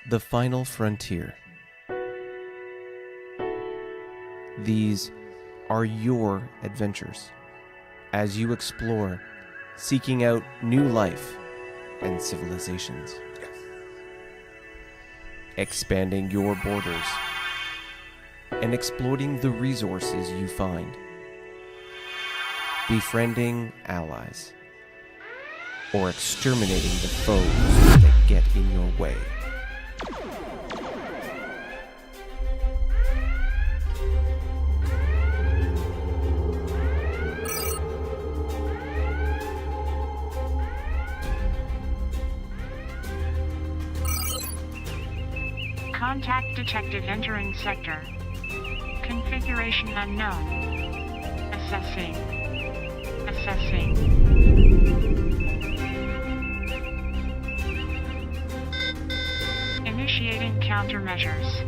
The Final Frontier. These are your adventures as you explore, seeking out new life and civilizations. Expanding your borders and exploiting the resources you find. Befriending allies or exterminating the foes that get in your way. Contact detected entering sector. Configuration unknown. Assessing. Initiating countermeasures.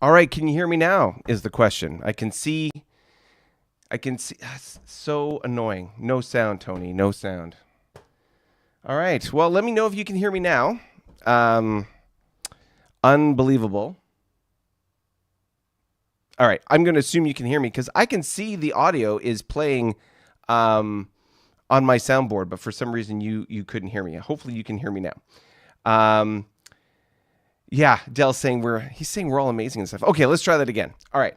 All right, can you hear me now? Is the question. I can see. So annoying. No sound, Tony. No sound. All right. Well, let me know if you can hear me now. Unbelievable. All right, I'm going to assume you can hear me because I can see the audio is playing on my soundboard, but for some reason you couldn't hear me. Hopefully you can hear me now. Yeah, Dell's saying he's saying we're all amazing and stuff. Okay, let's try that again. All right,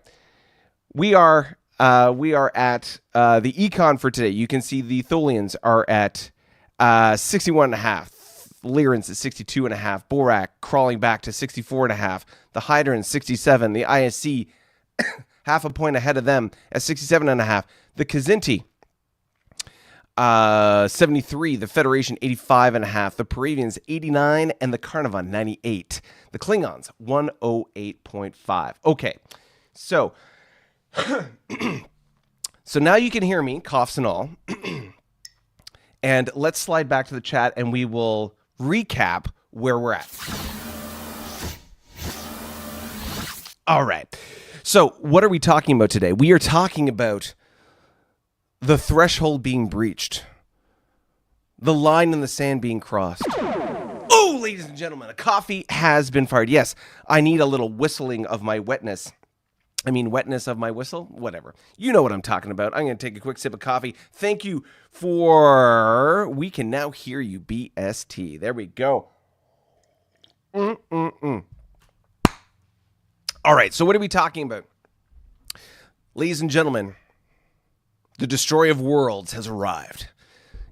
we are at the econ for today. You can see the Tholians are at 61.5. Lyrans at 62.5. Borak crawling back to 64.5. The Hydrans 67. The ISC half a point ahead of them at 67.5. The Kazinti 73. The Federation 85.5. The Paravians 89, and the Carnivan 98. The Klingons 108.5. Okay, so so now you can hear me, coughs and all. And let's slide back to the chat, and we will recap where we're at. All right. So what are we talking about today? We are talking about the threshold being breached. The line in the sand being crossed. Oh, ladies and gentlemen, a coffee has been fired. Yes, I need a little whistling of my wetness. I mean, wetness of my whistle? Whatever. You know what I'm talking about. I'm going to take a quick sip of coffee. Thank you for... We can now hear you, BST. There we go. All right, so what are we talking about? Ladies and gentlemen, the Destroyer of Worlds has arrived.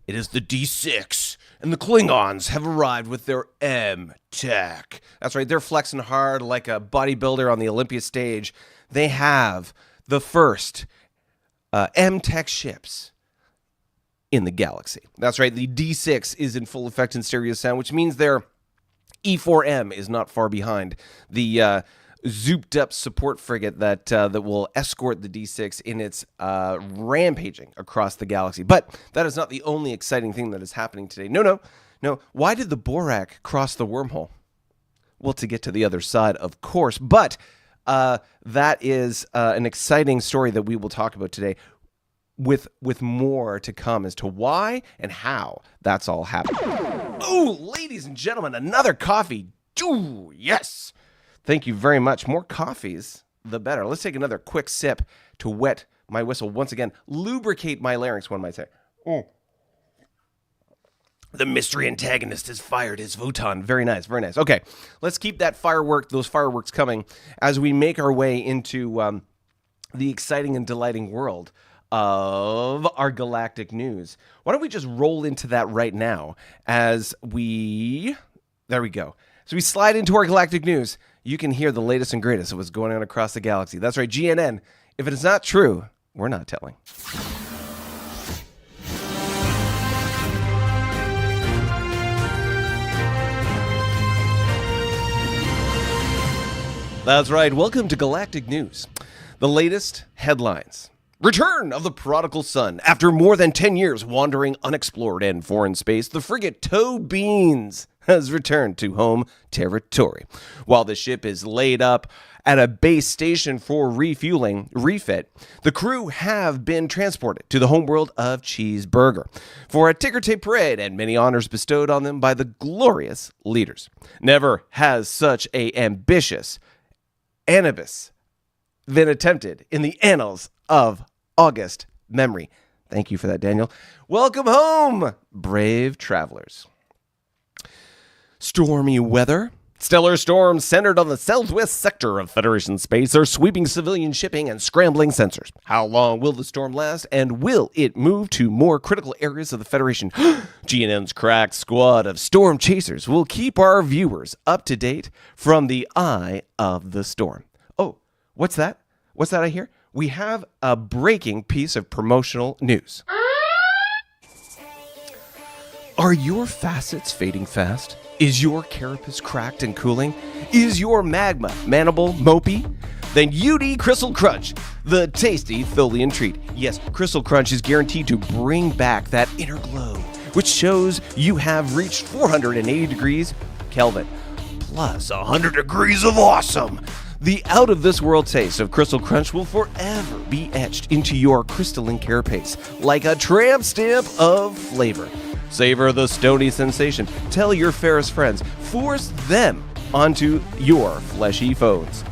It is the D6, and the Klingons have arrived with their M-Tech. That's right, they're flexing hard like a bodybuilder on the Olympia stage. They have the first M-Tech ships in the galaxy. That's right, the D6 is in full effect in stereo sound, which means their E4M is not far behind. The zooped up support frigate that will escort the D6 in its rampaging across the galaxy. But that is not the only exciting thing that is happening today. No. Why did the Borak cross the wormhole? Well, to get to the other side, of course. But that is an exciting story that we will talk about today, with more to come as to why and how that's all happening. Oh, ladies and gentlemen, another coffee. Ooh, yes. Thank you very much. More coffees, the better. Let's take another quick sip to wet my whistle once again. Lubricate my larynx, one might say. The mystery antagonist has fired his photon. Very nice, very nice. Okay, let's keep those fireworks coming as we make our way into the exciting and delighting world of our galactic news. Why don't we just roll into that right now as we... There we go. So we slide into our galactic news. You can hear the latest and greatest of what's going on across the galaxy. That's right, GNN. If it is not true, we're not telling. That's right. Welcome to Galactic News. The latest headlines. Return of the prodigal son. After more than 10 years wandering unexplored and foreign space, the frigate Toe Beans has returned to home territory. While the ship is laid up at a base station for refit, the crew have been transported to the homeworld of Cheeseburger for a ticker tape parade and many honors bestowed on them by the glorious leaders. Never has such a ambitious anibus been attempted in the annals of August memory. Thank you for that, Daniel. Welcome home, brave travelers. Stormy weather. Stellar storms centered on the southwest sector of Federation space are sweeping civilian shipping and scrambling sensors. How long will the storm last, and will it move to more critical areas of the Federation? GNN's crack squad of storm chasers will keep our viewers up to date from the eye of the storm. Oh, what's that? What's that I hear? We have a breaking piece of promotional news. Are your facets fading fast? Is your carapace cracked and cooling? Is your magma manable mopey? Then UD Crystal Crunch, the tasty Tholian treat. Yes, Crystal Crunch is guaranteed to bring back that inner glow, which shows you have reached 480 degrees Kelvin, plus 100 degrees of awesome. The out-of-this-world taste of Crystal Crunch will forever be etched into your crystalline carapace like a tramp stamp of flavor. Savor the stony sensation. Tell your fairest friends. Force them onto your fleshy phones.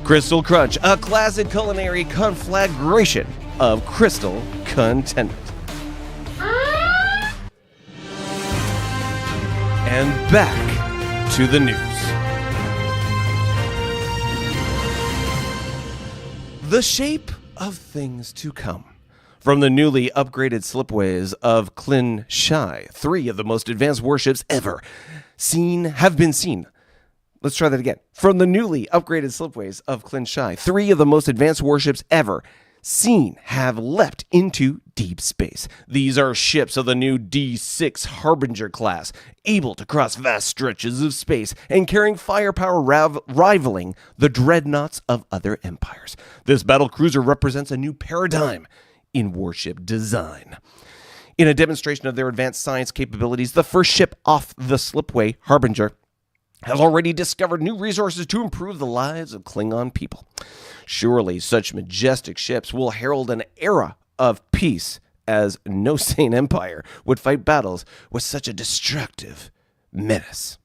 Crystal Crunch, a classic culinary conflagration of crystal contentment. And back to the news. The shape of things to come. From the newly upgraded slipways of Klingons, 3 of the most advanced warships ever have been seen. Let's try that again. From the newly upgraded slipways of Klingons, 3 of the most advanced warships ever seen have leapt into deep space. These are ships of the new D6 Harbinger class, able to cross vast stretches of space and carrying firepower rivaling the dreadnoughts of other empires. This battlecruiser represents a new paradigm in warship design. In a demonstration of their advanced science capabilities, the first ship off the slipway, Harbinger, has already discovered new resources to improve the lives of Klingon people. Surely such majestic ships will herald an era of peace, as no sane empire would fight battles with such a destructive menace.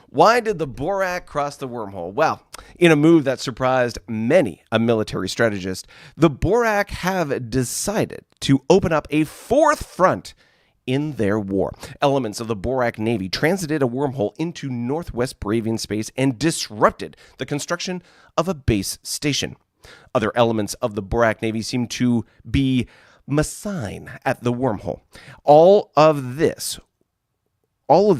Why did the Borak cross the wormhole? Well, in a move that surprised many a military strategist, the Borak have decided to open up a fourth front in their war. Elements of the Borak Navy transited a wormhole into northwest Paravian space and disrupted the construction of a base station. Other elements of the Borak Navy seem to be massine at the wormhole. All of this, while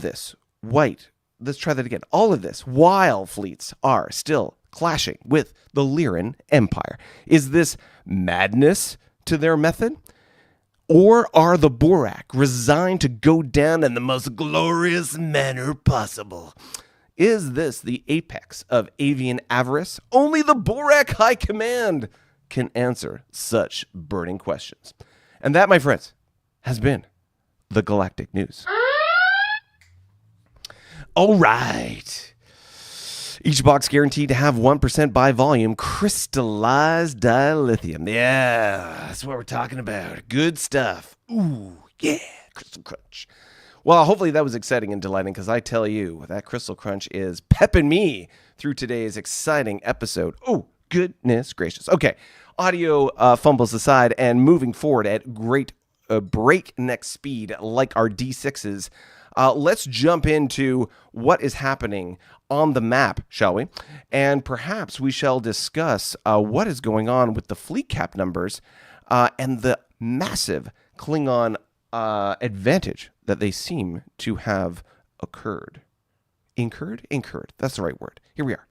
fleets are still clashing with the Lyran Empire. Is this madness to their method? Or are the Borak resigned to go down in the most glorious manner possible? Is this the apex of avian avarice? Only the Borak High Command can answer such burning questions. And that, my friends, has been the Galactic News. All right. Each box guaranteed to have 1% by volume crystallized dilithium. Yeah, that's what we're talking about. Good stuff. Ooh, yeah, Crystal Crunch. Well, hopefully that was exciting and delighting, because I tell you, that Crystal Crunch is pepping me through today's exciting episode. Oh, goodness gracious. Okay, audio fumbles aside and moving forward at great breakneck speed like our D6s, let's jump into what is happening on the map, shall we? And perhaps we shall discuss what is going on with the fleet cap numbers and the massive Klingon advantage that they seem to have occurred. Incurred? That's the right word. Here we are.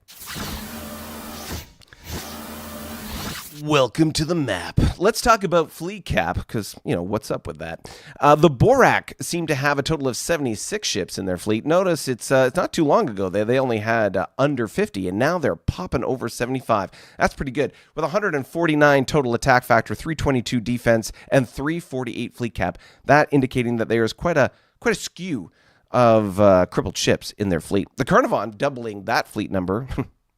Welcome to the map. Let's talk about fleet cap, because, what's up with that? The Borak seem to have a total of 76 ships in their fleet. Notice it's not too long ago they only had under 50, and now they're popping over 75. That's pretty good. With 149 total attack factor, 322 defense, and 348 fleet cap. That indicating that there's quite a skew of crippled ships in their fleet. The Carnivon doubling that fleet number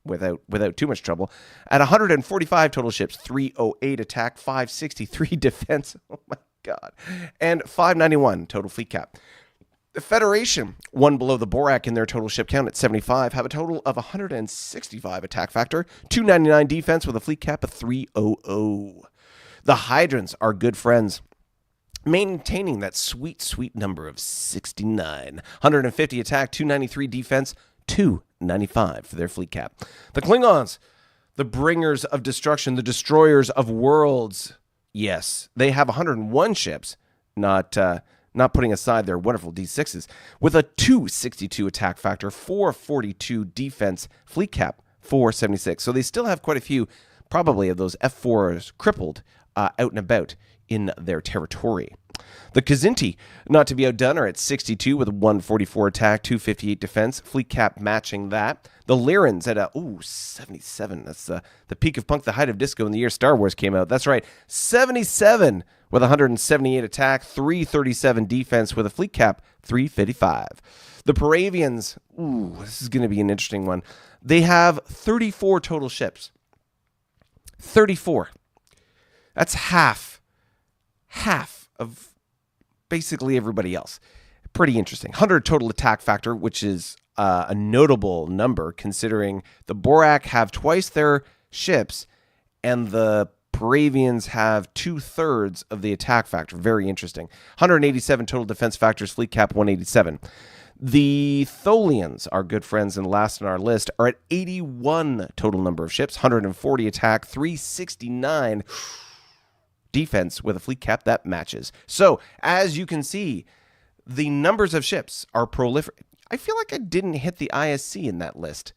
without too much trouble at 145 total ships, 308 attack, 563 defense. Oh my god. And 591 total fleet cap. The Federation, one below the Borak in their total ship count at 75, have a total of 165 attack factor, 299 defense with a fleet cap of 300. The Hydrants are good friends, maintaining that sweet number of 69. 150 attack, 293 defense, 295 for their fleet cap. The Klingons, the bringers of destruction, the destroyers of worlds. Yes, they have 101 ships, not putting aside their wonderful D6s, with a 262 attack factor, 442 defense, fleet cap 476. So they still have quite a few, probably, of those F4s crippled out and about in their territory. The Kzinti, not to be outdone, are at 62 with a 144 attack, 258 defense, fleet cap matching that. The Lyrans at 77. That's the peak of punk, the height of disco in the year Star Wars came out. That's right, 77 with 178 attack, 337 defense with a fleet cap 355. The Paravians, this is going to be an interesting one. They have 34 total ships. 34. That's half of basically everybody else. Pretty interesting. 100 total attack factor, which is a notable number considering the Borak have twice their ships and the Paravians have 2/3 of the attack factor. Very interesting. 187 total defense factors, fleet cap 187. The Tholians, our good friends and last on our list, are at 81 total number of ships, 140 attack, 369 defense with a fleet cap that matches. So, as you can see, the numbers of ships are prolific. I feel like I didn't hit the ISC in that list.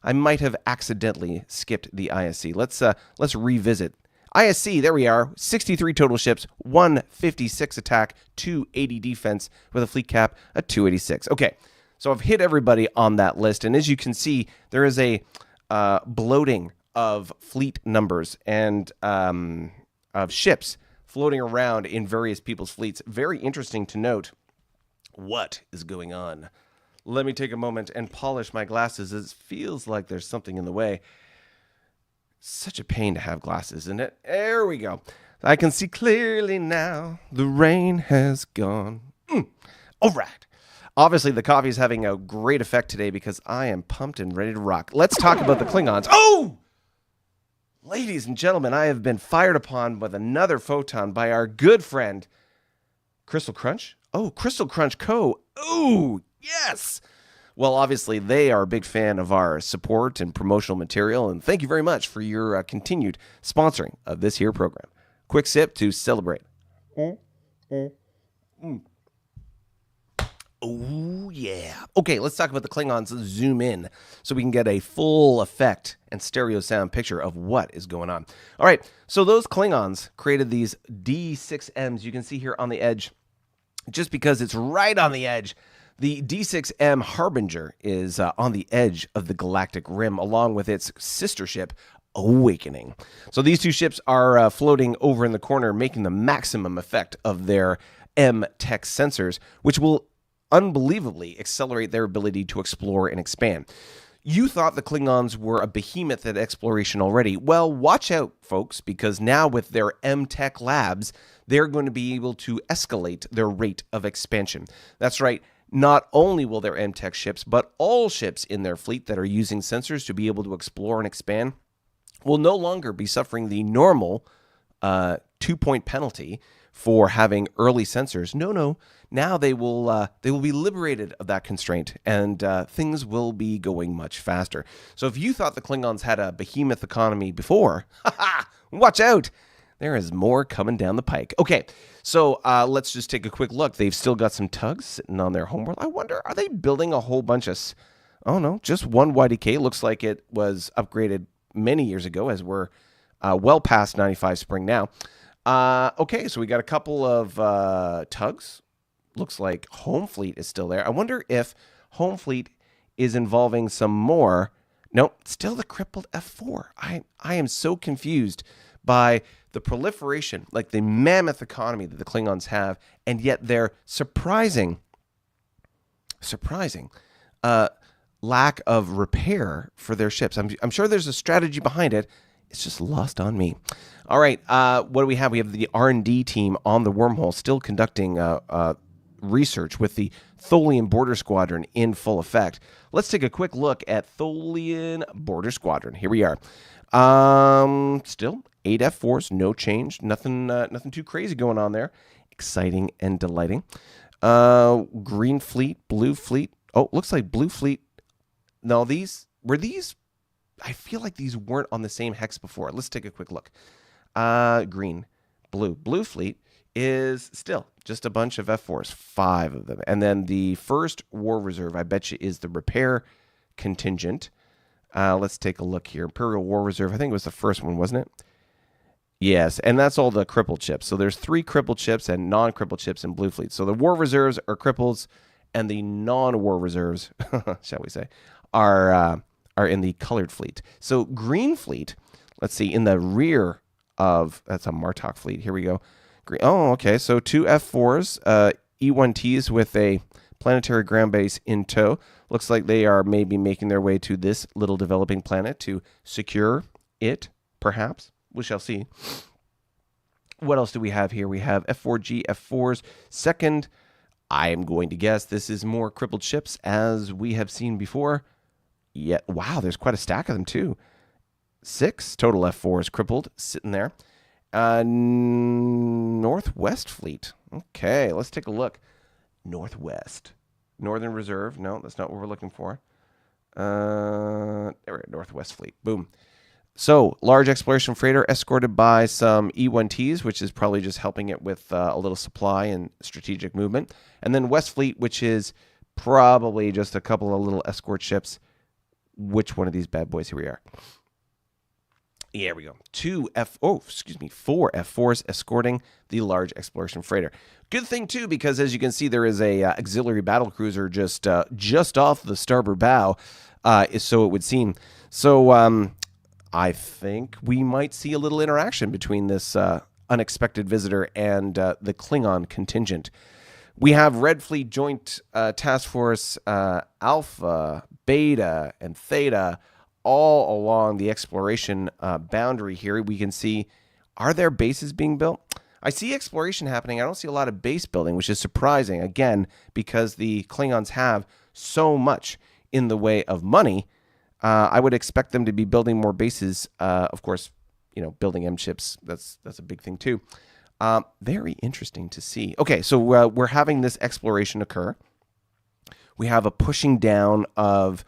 I might have accidentally skipped the ISC. Let's revisit. ISC, there we are. 63 total ships, 156 attack, 280 defense with a fleet cap at 286. Okay, so I've hit everybody on that list. And as you can see, there is a bloating of fleet numbers and of ships floating around in various people's fleets. Very interesting to note what is going on. Let me take a moment and polish my glasses. It feels like there's something in the way. Such a pain to have glasses, isn't it? There we go. I can see clearly now. The rain has gone. All right. Obviously, the coffee is having a great effect today because I am pumped and ready to rock. Let's talk about the Klingons. Oh! Ladies and gentlemen, I have been fired upon with another photon by our good friend, Crystal Crunch. Oh, Crystal Crunch Co. Oh, yes! Well, obviously, they are a big fan of our support and promotional material, and thank you very much for your continued sponsoring of this here program. Quick sip to celebrate. Oh, yeah. Okay, let's talk about the Klingons. Let's zoom in so we can get a full effect and stereo sound picture of what is going on. All right, so those Klingons created these D6Ms you can see here on the edge. Just because it's right on the edge, the D6M Harbinger is on the edge of the galactic rim, along with its sister ship, Awakening. So these two ships are floating over in the corner, making the maximum effect of their M-Tech sensors, which will unbelievably accelerate their ability to explore and expand. You thought the Klingons were a behemoth at exploration already. Well, watch out, folks, because now with their M-Tech labs, they're going to be able to escalate their rate of expansion. That's right. Not only will their M-Tech ships, but all ships in their fleet that are using sensors to be able to explore and expand will no longer be suffering the normal 2-point penalty for having early sensors. No. Now they will be liberated of that constraint, and things will be going much faster. So if you thought the Klingons had a behemoth economy before, watch out. There is more coming down the pike. Okay, so let's just take a quick look. They've still got some tugs sitting on their homeworld. I wonder, are they building a whole bunch of... Oh, no, just one YDK. Looks like it was upgraded many years ago, as we're well past 95 spring now. Okay, so we got a couple of tugs. Looks like Home Fleet is still there. I wonder if Home Fleet is involving some more... Nope, still the crippled F4. I am so confused by the proliferation, like the mammoth economy that the Klingons have, and yet their surprising lack of repair for their ships. I'm sure there's a strategy behind it. It's just lost on me. All right, what do we have? We have the R&D team on the wormhole still conducting research with the Tholian Border Squadron in full effect. Let's take a quick look at Tholian Border Squadron. Here we are. Still 8 F4s, no change, nothing too crazy going on there. Exciting and delighting. Green Fleet, Blue Fleet. Oh, looks like Blue Fleet. No, these. I feel like these weren't on the same hex before. Let's take a quick look. Green, Blue. Blue Fleet is still just a bunch of F4s, 5 of them. And then the first War Reserve, I bet you, is the repair contingent. Let's take a look here. Imperial War Reserve, I think it was the first one, wasn't it? Yes, and that's all the crippled ships. So there's 3 crippled ships and non-crippled ships in Blue Fleet. So the War Reserves are cripples, and the non-War Reserves, shall we say, are in the colored fleet. So Green Fleet, let's see, in the rear of, that's a Martok fleet. Here we go. Oh, okay. So 2 F4s, E1Ts with a planetary ground base in tow. Looks like they are maybe making their way to this little developing planet to secure it, perhaps. We shall see. What else do we have here? We have F4G, F4s. Second, I am going to guess this is more crippled ships as we have seen before. Yeah, wow, there's quite a stack of them too. 6 total F4s crippled, sitting there. Northwest Fleet. Okay, let's take a look. Northwest. Northern Reserve. No, that's not what we're looking for. There we go, Northwest Fleet. Boom. So, large exploration freighter escorted by some E1Ts, which is probably just helping it with a little supply and strategic movement. And then West Fleet, which is probably just a couple of little escort ships. Which one of these bad boys? Here we are. Here we go. 4 F4s escorting the large exploration freighter. Good thing, too, because as you can see, there is a auxiliary battle cruiser just off the starboard bow, so it would seem. So, I think we might see a little interaction between this unexpected visitor and the Klingon contingent. We have Red Fleet Joint Task Force Alpha, Beta, and Theta all along the exploration boundary here. We can see, are there bases being built? I see exploration happening. I don't see a lot of base building, which is surprising, again, because the Klingons have so much in the way of money. I would expect them to be building more bases. Of course, building M ships, that's a big thing too. Very interesting to see. Okay, so we're having this exploration occur. We have a pushing down of,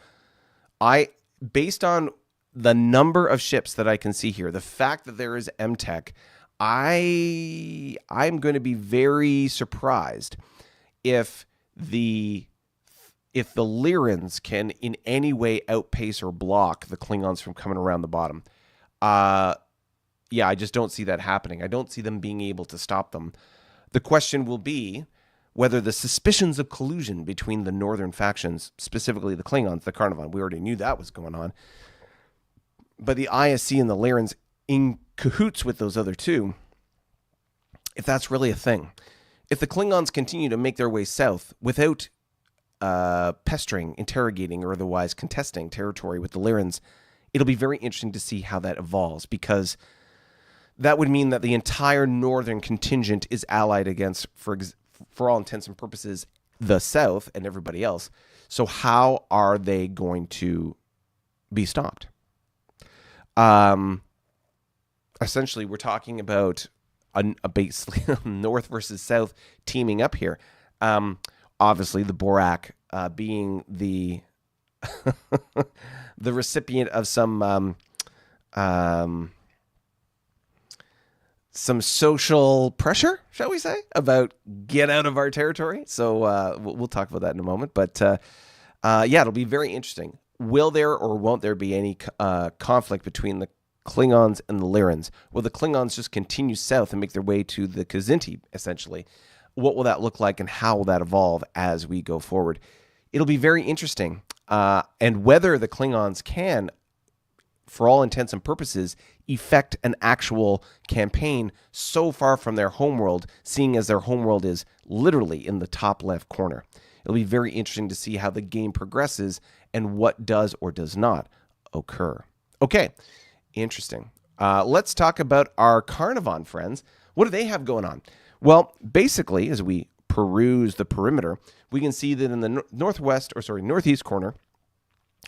based on the number of ships that I can see here, the fact that there is M-Tech, I'm going to be very surprised if the Lyrans can in any way outpace or block the Klingons from coming around the bottom. I just don't see that happening. I don't see them being able to stop them. The question will be whether the suspicions of collusion between the northern factions, specifically the Klingons, the Carnivan, we already knew that was going on, but the ISC and the Lyrans in cahoots with those other two, if that's really a thing. If the Klingons continue to make their way south without pestering, interrogating, or otherwise contesting territory with the Lyrans, it'll be very interesting to see how that evolves, because that would mean that the entire northern contingent is allied against, for all intents and purposes, the south and everybody else. So how are they going to be stopped? Essentially, we're talking about a basically north versus south teaming up here. Obviously, the Borak being the the recipient of some social pressure, shall we say, about get out of our territory. So we'll talk about that in a moment. But it'll be very interesting. Will there or won't there be any conflict between the Klingons and the Lyrans? Will the Klingons just continue south and make their way to the Kzinti, essentially? What will that look like, and how will that evolve as we go forward? It'll be very interesting. And whether the Klingons can, for all intents and purposes, effect an actual campaign so far from their homeworld, seeing as their homeworld is literally in the top left corner. It'll be very interesting to see how the game progresses and what does or does not occur. Okay, interesting. Let's talk about our Carnivan friends. What do they have going on? Well, basically, as we peruse the perimeter, we can see that in the northeast corner,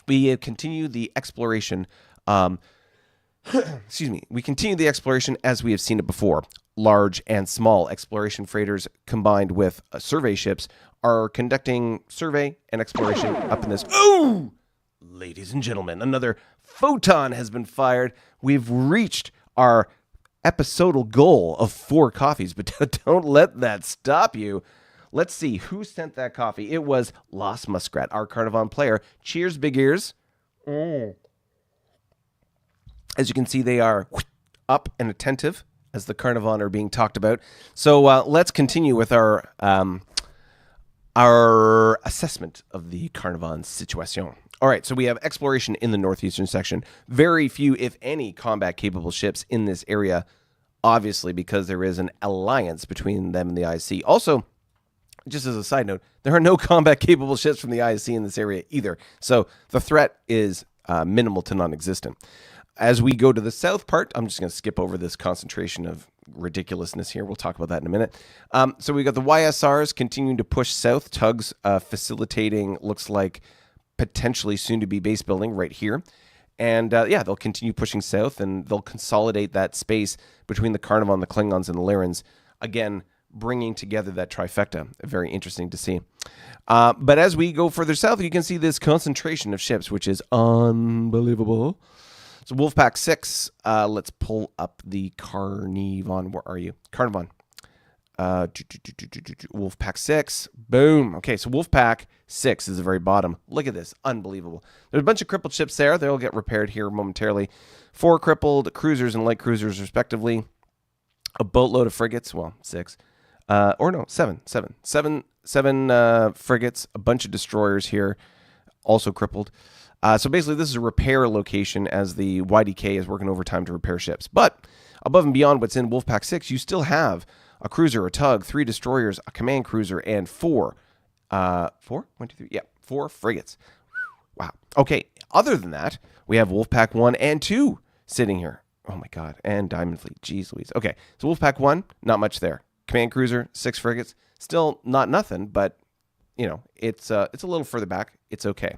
we continue the exploration. We continue the exploration as we have seen it before. Large and small exploration freighters combined with survey ships are conducting survey and exploration up in this. Ooh! Ladies and gentlemen, another photon has been fired. We've reached our episodal goal of 4 coffees, but don't let that stop you. Let's see who sent that coffee. It was Lost Muskrat, our Carnivan player. Cheers, big ears. As you can see, they are up and attentive as the Carnivan are being talked about. So let's continue with our assessment of the Carnivan situation. All right, so we have exploration in the northeastern section. Very few, if any, combat-capable ships in this area, obviously, because there is an alliance between them and the ISC. Also, just as a side note, there are no combat-capable ships from the ISC in this area either. So the threat is minimal to non-existent. as we go to the south part, I'm just going to skip over this concentration of ridiculousness here. We'll talk about that in a minute. So we got the YSRs continuing to push south, tugs facilitating, looks like potentially soon to be base building right here. And they'll continue pushing south, and they'll consolidate that space between the Carnivon, the Klingons, and the Lyrans. Again, bringing together that trifecta. Very interesting to see. But as we go further south, you can see this concentration of ships, which is unbelievable. So Wolfpack 6, let's pull up the Carnivon. Where are you? Carnivon. Wolfpack 6. Boom. Okay, so Wolfpack 6 is the very bottom. Look at this. Unbelievable. There's a bunch of crippled ships there. They'll get repaired here momentarily. 4 crippled cruisers and light cruisers, respectively. A boatload of frigates. Well, 6. 7 frigates. A bunch of destroyers here. Also crippled. So basically, this is a repair location as the YDK is working overtime to repair ships. But above and beyond what's in Wolfpack 6, you still have a cruiser, a tug, 3 destroyers, a command cruiser, and 4 frigates. Wow. Okay, other than that, we have Wolfpack 1 and 2 sitting here. Oh my God, and Diamond Fleet. Jeez Louise. Okay, so Wolfpack 1, not much there. Command cruiser, 6 frigates. Still not nothing, but, it's a little further back. It's okay.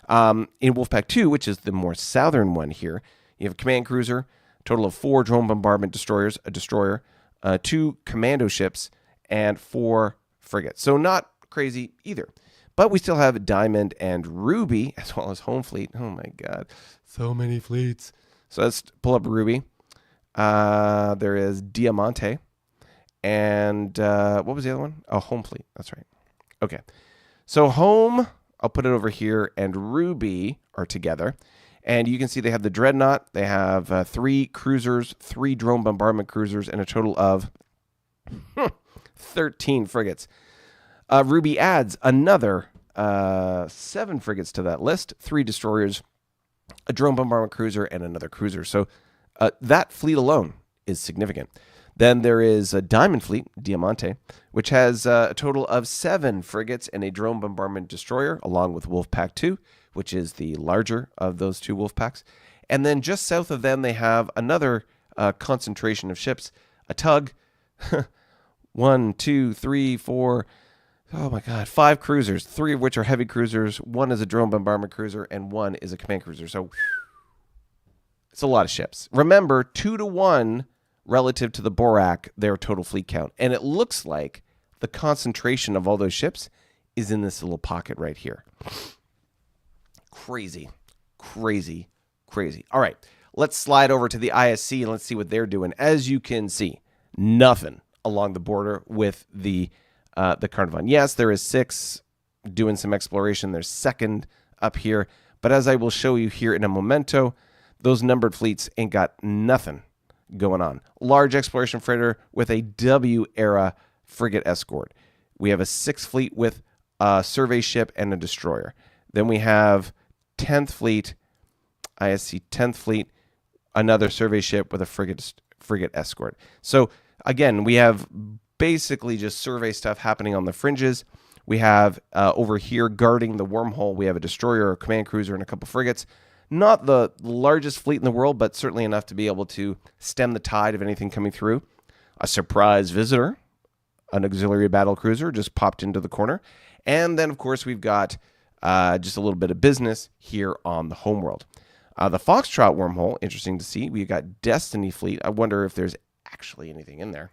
In Wolfpack 2, which is the more southern one here, you have a command cruiser, a total of 4 drone bombardment destroyers, a destroyer, 2 commando ships, and 4 frigates. So not crazy either. But we still have Diamond and Ruby, as well as Home Fleet. Oh my God. So many fleets. So let's pull up Ruby. There is Diamante. And what was the other one? Oh, Home Fleet. That's right. Okay. So Home, I'll put it over here, and Ruby are together. And you can see they have the Dreadnought. They have 3 cruisers, 3 drone bombardment cruisers, and a total of 13 frigates. Ruby adds another 7 frigates to that list, 3 destroyers, a drone bombardment cruiser, and another cruiser. So that fleet alone is significant. Then there is a Diamond Fleet, Diamante, which has a total of 7 frigates and a drone bombardment destroyer, along with Wolfpack 2, which is the larger of those 2 Wolfpacks. And then just south of them, they have another concentration of ships, a tug, 1, 2, 3, 4, oh my God, 5 cruisers, 3 of which are heavy cruisers, 1 is a drone bombardment cruiser, and 1 is a command cruiser. So it's a lot of ships. Remember, 2-to-1 relative to the Borak, their total fleet count. And it looks like the concentration of all those ships is in this little pocket right here. Crazy. All right, let's slide over to the ISC and let's see what they're doing. As you can see, nothing along the border with the Carnivon. Yes, there is 6 doing some exploration. There's 2nd up here. But as I will show you here in a momento, those numbered fleets ain't got nothing going on. Large exploration freighter with a W-era frigate escort. We have a 6th fleet with a survey ship and a destroyer. Then we have 10th fleet, ISC 10th fleet, another survey ship with a frigate escort. So again, we have basically just survey stuff happening on the fringes. We have over here guarding the wormhole, we have a destroyer, a command cruiser, and a couple frigates. Not the largest fleet in the world, but certainly enough to be able to stem the tide of anything coming through. A surprise visitor, an auxiliary battle cruiser, just popped into the corner. And then, of course, we've got just a little bit of business here on the homeworld. The Foxtrot wormhole, interesting to see. We've got Destiny fleet. I wonder if there's actually anything in there.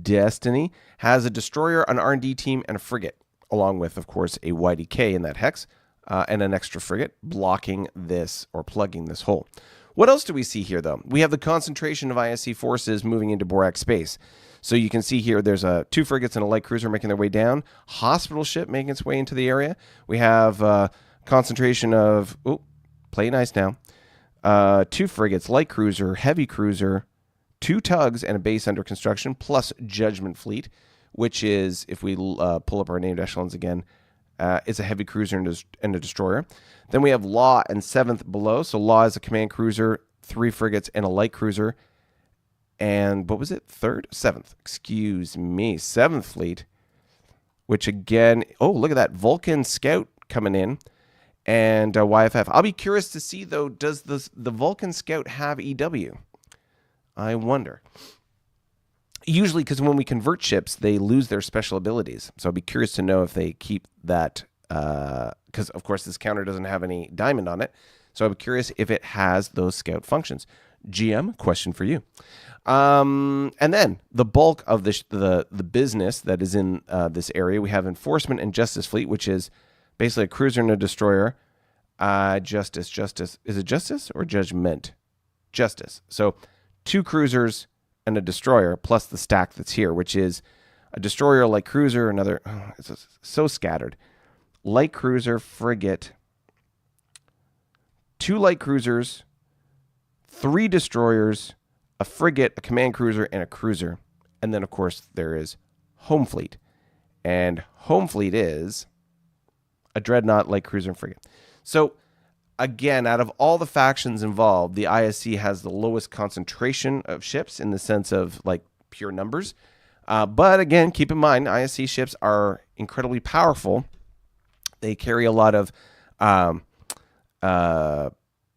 Destiny has a destroyer, an R&D team, and a frigate, along with, of course, a YDK in that hex. And an extra frigate blocking this or plugging this hole. What else do we see here, though? We have the concentration of ISC forces moving into Borak space. So you can see here there's 2 frigates and a light cruiser making their way down. Hospital ship making its way into the area. We have concentration of, play nice now, 2 frigates, light cruiser, heavy cruiser, 2 tugs, and a base under construction, plus Judgment Fleet, which is, if we pull up our named echelons again, is a heavy cruiser and a destroyer. Then we have Law and 7th below. So Law is a command cruiser, 3 frigates, and a light cruiser. And what was it? 7th. Excuse me. 7th fleet, which again, look at that Vulcan Scout coming in. and YFF. I'll be curious to see, though, does the Vulcan Scout have EW? I wonder. Usually, because when we convert ships, they lose their special abilities. So I'll be curious to know if they keep that, because, of course, this counter doesn't have any diamond on it. So I'm curious if it has those scout functions. GM, question for you. And then the bulk of the business that is in this area, we have Enforcement and Justice Fleet, which is basically a cruiser and a destroyer. Justice. Is it Justice or Judgment? Justice. So 2 cruisers and a destroyer, plus the stack that's here, which is a destroyer, a light cruiser, another. Oh, it's so scattered. Light cruiser, frigate, 2 light cruisers, 3 destroyers, a frigate, a command cruiser, and a cruiser. And then, of course, there is Home Fleet. And Home Fleet is a dreadnought, light cruiser, and frigate. So, again, out of all the factions involved, the ISC has the lowest concentration of ships in the sense of, like, pure numbers. But, again, keep in mind, ISC ships are incredibly powerful. They carry a lot of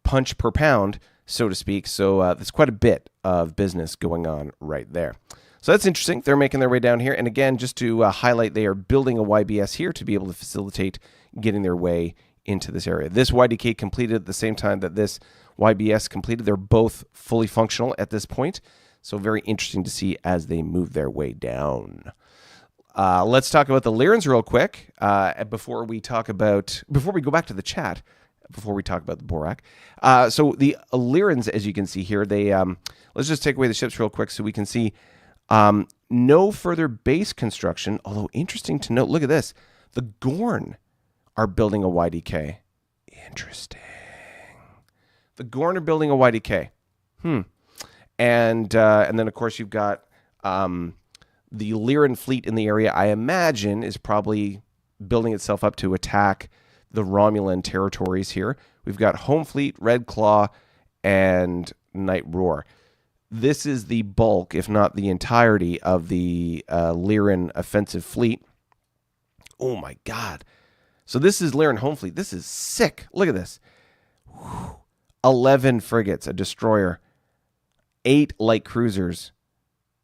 punch per pound, so to speak. So there's quite a bit of business going on right there. So that's interesting. They're making their way down here. And again, just to highlight, they are building a YBS here to be able to facilitate getting their way into this area. This YDK completed at the same time that this YBS completed. They're both fully functional at this point. So very interesting to see as they move their way down. Let's talk about the Lyrans real quick before we go back to the chat. Before we talk about the Borak. So the Lyrans, as you can see here, they let's just take away the ships real quick so we can see no further base construction. Although interesting to note, look at this. The Gorn are building a YDK. Interesting. The Gorn are building a YDK. And then, of course, you've got the Lyran fleet in the area, I imagine, is probably building itself up to attack the Romulan territories here. We've got Home Fleet, Red Claw, and Night Roar. This is the bulk, if not the entirety, of the Lyran offensive fleet. Oh my God. So this is Lyran Home Fleet. This is sick. Look at this. 11 frigates, a destroyer, 8 light cruisers,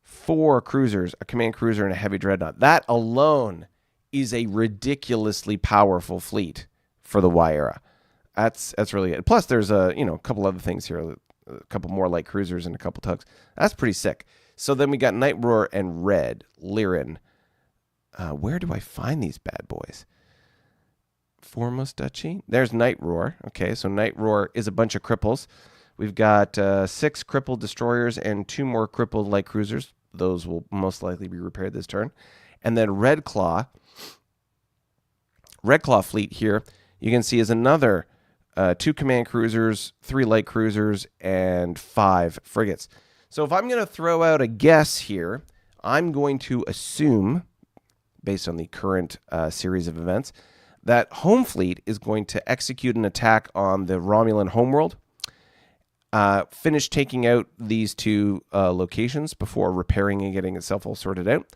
4 cruisers, a command cruiser, and a heavy dreadnought. That alone is a ridiculously powerful fleet for the Y era. That's really good. Plus, there's a couple other things here, a couple more light cruisers and a couple tugs. That's pretty sick. So then we got Night Roar and Red Lyran. Where do I find these bad boys? Foremost Duchy. There's Night Roar. Okay, so Night Roar is a bunch of cripples. We've got 6 crippled destroyers and 2 more crippled light cruisers. Those will most likely be repaired this turn. And then Red Claw fleet here, you can see is another 2 command cruisers, 3 light cruisers, and 5 frigates. So if I'm going to throw out a guess here, I'm going to assume, based on the current series of events, that Home Fleet is going to execute an attack on the Romulan homeworld, finish taking out these 2 locations before repairing and getting itself all sorted out.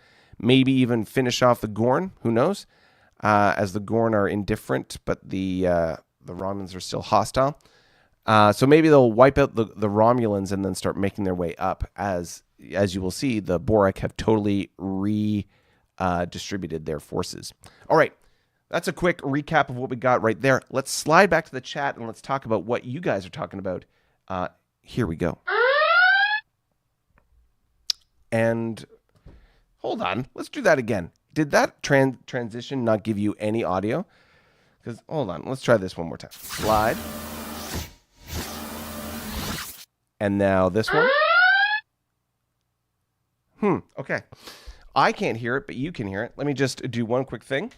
Maybe even finish off the Gorn, who knows, as the Gorn are indifferent, but the Romulans are still hostile. So maybe they'll wipe out the Romulans and then start making their way up. As you will see, the Borak have totally redistributed their forces. All right. That's a quick recap of what we got right there. Let's slide back to the chat and let's talk about what you guys are talking about. Here we go. And hold on. Let's do that again. Did that transition not give you any audio? Because, hold on. Let's try this one more time. Slide. And now this one. Okay. I can't hear it, but you can hear it. Let me just do one quick thing.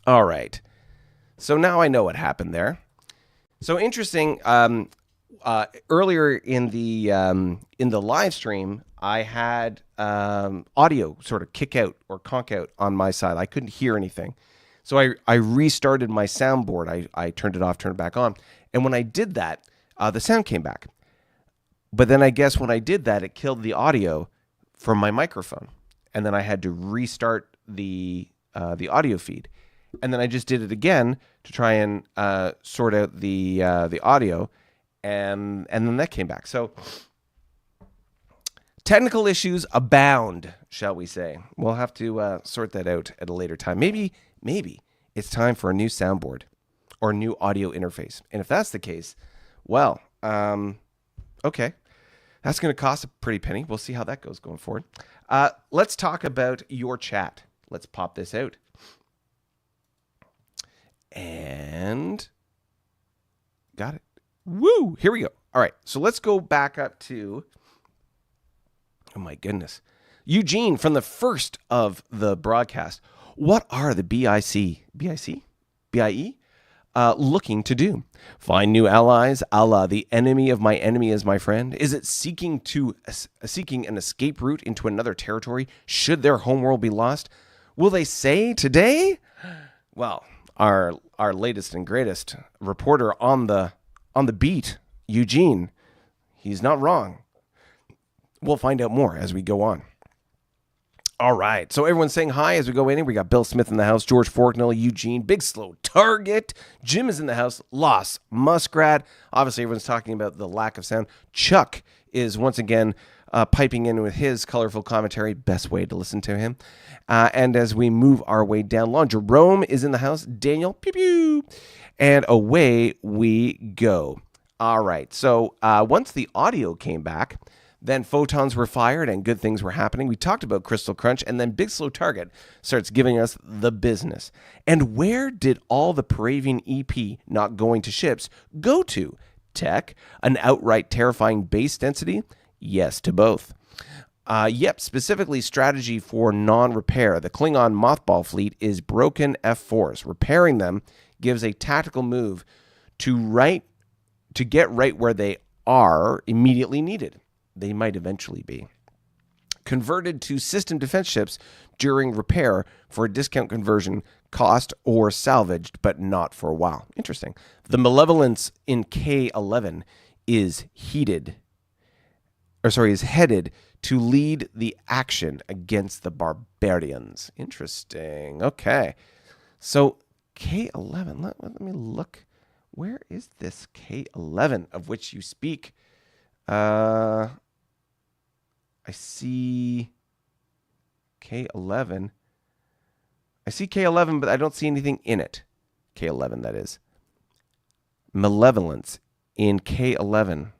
All right. So now I know what happened there. So interesting. earlier in the live stream, I had audio sort of kick out or conk out on my side. I couldn't hear anything. So I restarted my soundboard. I turned it off, turned it back on. And when I did that, the sound came back. But then I guess when I did that, it killed the audio from my microphone. And then I had to restart the audio feed. And then I just did it again to try and sort out the audio. And then that came back. So technical issues abound, shall we say. We'll have to sort that out at a later time. Maybe it's time for a new soundboard or new audio interface. And if that's the case, well, okay. That's going to cost a pretty penny. We'll see how that goes going forward. Let's talk about your chat. Let's pop this out. And got it. Woo! Here we go. All right. So let's go back up to, oh my goodness, Eugene from the first of the broadcast. What are the BIE looking to do? Find new allies, a la the enemy of my enemy is my friend? Is it seeking an escape route into another territory should their homeworld be lost? Will they say today? Well, our latest and greatest reporter on the beat, Eugene, he's not wrong. We'll find out more as we go on. All right, so everyone's saying hi as we go in. We got Bill Smith in the house, George Forknell, Eugene, Big Slow Target, Jim is in the house, Loss Muskrat. Obviously, everyone's talking about the lack of sound. Chuck is once again piping in with his colorful commentary. Best way to listen to him. And as we move our way down, Lon Jerome is in the house, Daniel, pew pew, and away we go. All right, so once the audio came back, then photons were fired and good things were happening. We talked about Crystal Crunch, and then Big Slow Target starts giving us the business. And where did all the Paravian EP not going to ships go to? Tech? An outright terrifying base density? Yes to both. Yep, specifically strategy for non-repair. The Klingon mothball fleet is broken F4s. Repairing them gives a tactical move to get right where they are immediately needed. They might eventually be converted to system defense ships during repair for a discount conversion cost or salvaged, but not for a while. Interesting. The malevolence in K11 is headed to lead the action against the barbarians. Interesting. Okay. So K11, let me look. Where is this K11 of which you speak? I see K11. I see K11, but I don't see anything in it. K11, that is. Malevolence in K11.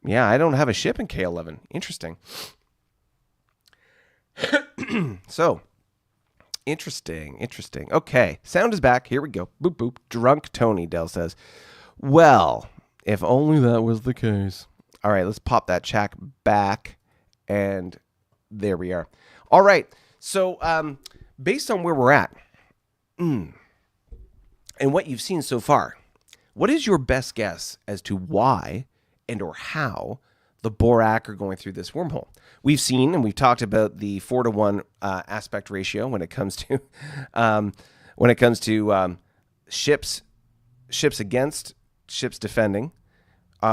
Yeah, I don't have a ship in K11. Interesting. So, interesting. Okay, sound is back. Here we go. Boop, boop. Drunk Tony, Dell says. Well, if only that was the case. All right, let's pop that chat back, and there we are. All right, so based on where we're at and what you've seen so far, what is your best guess as to why and or how the Borak are going through this wormhole? We've seen and we've talked about the 4-to-1 aspect ratio when it comes to ships against ships defending.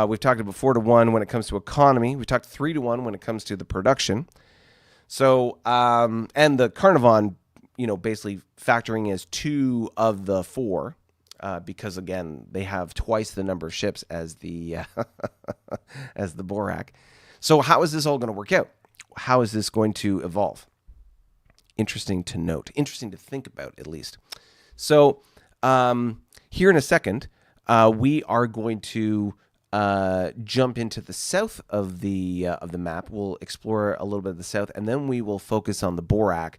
We've talked about 4-to-1 when it comes to economy. We've talked 3-to-1 when it comes to the production. So, and the Carnivon, basically factoring as 2 of the 4, because again, they have twice the number of ships as the as the Borak. So, how is this all going to work out? How is this going to evolve? Interesting to note. Interesting to think about, at least. So, here in a second, we are going to jump into the south of the map. We'll explore a little bit of the south, and then we will focus on the Borak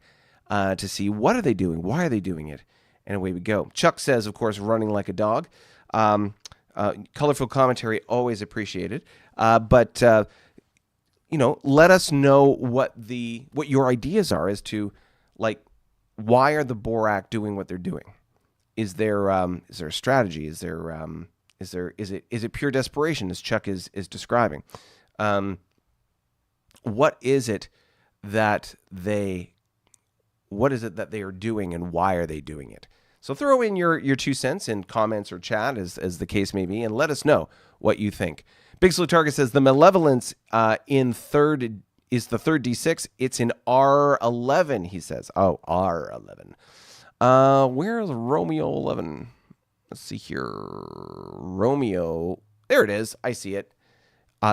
to see what are they doing, why are they doing it, and away we go. Chuck says, of course, running like a dog. Colorful commentary, always appreciated. But let us know what your ideas are as to why are the Borak doing what they're doing? Is there a strategy? Is there Is it pure desperation, as Chuck is describing? What is it that they are doing, and why are they doing it? So throw in your 2 cents in comments or chat, as the case may be, and let us know what you think. Big Slow Target says the malevolence in third is the third D6. It's in R11, he says. Oh, R11. Where's Romeo 11? Let's see here. Romeo. There it is. I see it.